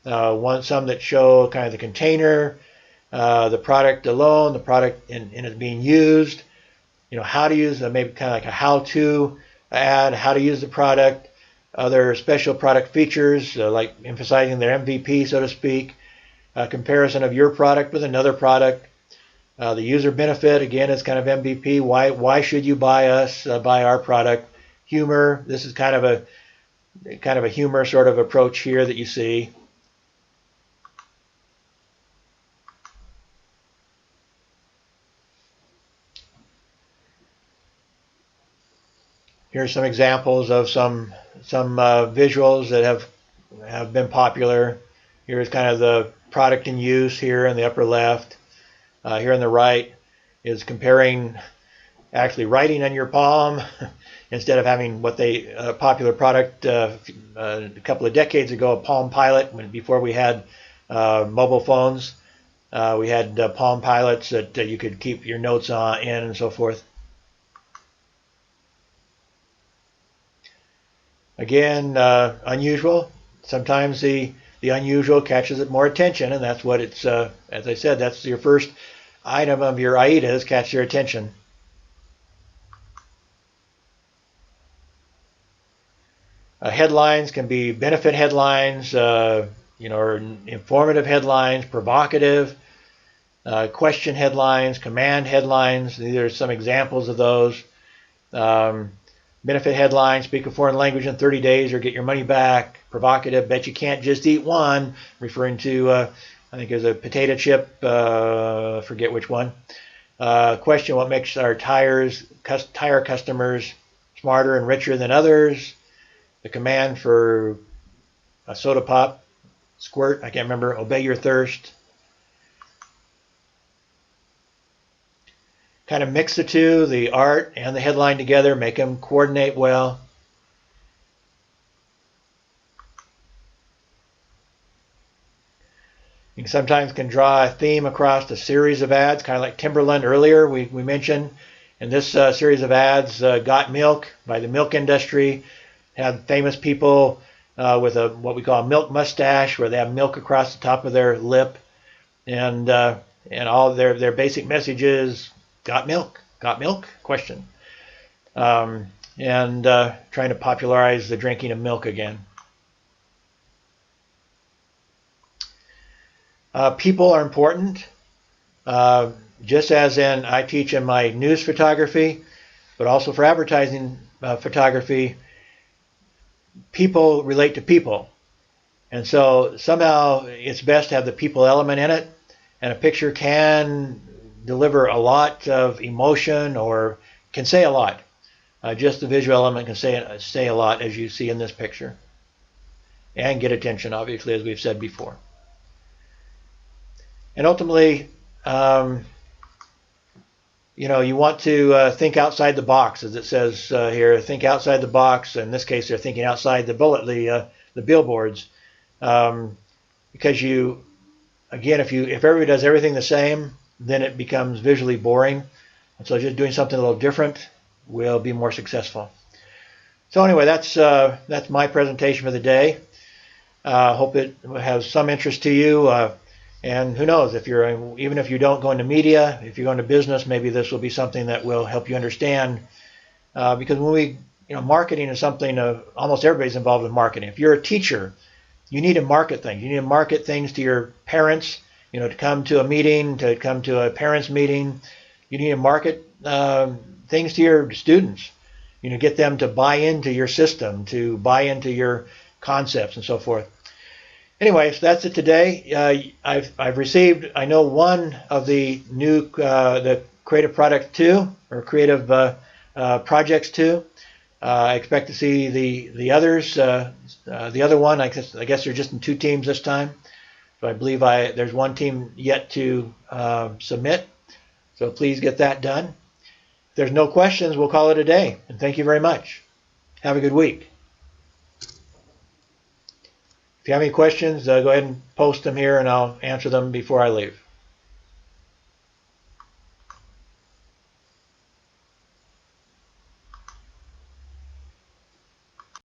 S2: Some that show kind of the container, the product alone, the product and it being used. How to use maybe kind of like a how-to ad, how to use the product, other special product features like emphasizing their MVP, so to speak, a comparison of your product with another product. The user benefit, again, is kind of MVP. Why should you buy us, buy our product? Humor, this is kind of a humor sort of approach here that you see. Here's some examples of some visuals that have been popular. Here's kind of the product in use here in the upper left. Here on the right is comparing actually writing on your palm instead of having what popular product a couple of decades ago, a Palm Pilot, before we had mobile phones. We had Palm Pilots that you could keep your notes in and so forth. Again, unusual. Sometimes the unusual catches it more attention, and that's what it's, as I said, that's your first item of your AIDAs, catch your attention. Headlines can be benefit headlines, or informative headlines, provocative, question headlines, command headlines. These are some examples of those. Benefit headline, speak a foreign language in 30 days or get your money back. Provocative, bet you can't just eat one, referring to, I think there's a potato chip, forget which one. Question, what makes our tire customers smarter and richer than others? The command for a soda pop, squirt, I can't remember, obey your thirst. Kind of mix the two, the art and the headline together, make them coordinate well. You sometimes can draw a theme across a series of ads, kind of like Timberland earlier we mentioned. In this series of ads, Got Milk by the milk industry, had famous people with what we call a milk mustache, where they have milk across the top of their lip, and all their basic messages. Got milk? Got milk? Question. Trying to popularize the drinking of milk again. People are important. Just as I teach in my news photography, but also for advertising photography, people relate to people. And so somehow it's best to have the people element in it, and a picture can deliver a lot of emotion or can say a lot. Just the visual element can say a lot, as you see in this picture, and get attention, obviously, as we've said before. And ultimately, you want to think outside the box, as it says here. Think outside the box. In this case, they're thinking outside the billboards, because if everybody does everything the same, then it becomes visually boring. And so just doing something a little different will be more successful. So anyway, that's my presentation for the day. Hope it has some interest to you. And who knows, even if you don't go into media, if you go into business, maybe this will be something that will help you understand. Because when marketing is something almost everybody's involved in marketing. If you're a teacher, you need to market things. You need to market things to your parents. To come to a meeting, to come to a parents' meeting, you need to market things to your students. Get them to buy into your system, to buy into your concepts and so forth. Anyway, so that's it today. I've received, I know, one of the new the Creative Product 2 or Creative projects to. I expect to see the others. The other one, I guess they're just in 2 teams this time. So I believe there's 1 team yet to submit. So please get that done. If there's no questions, we'll call it a day. And thank you very much. Have a good week. If you have any questions, go ahead and post them here and I'll answer them before I leave.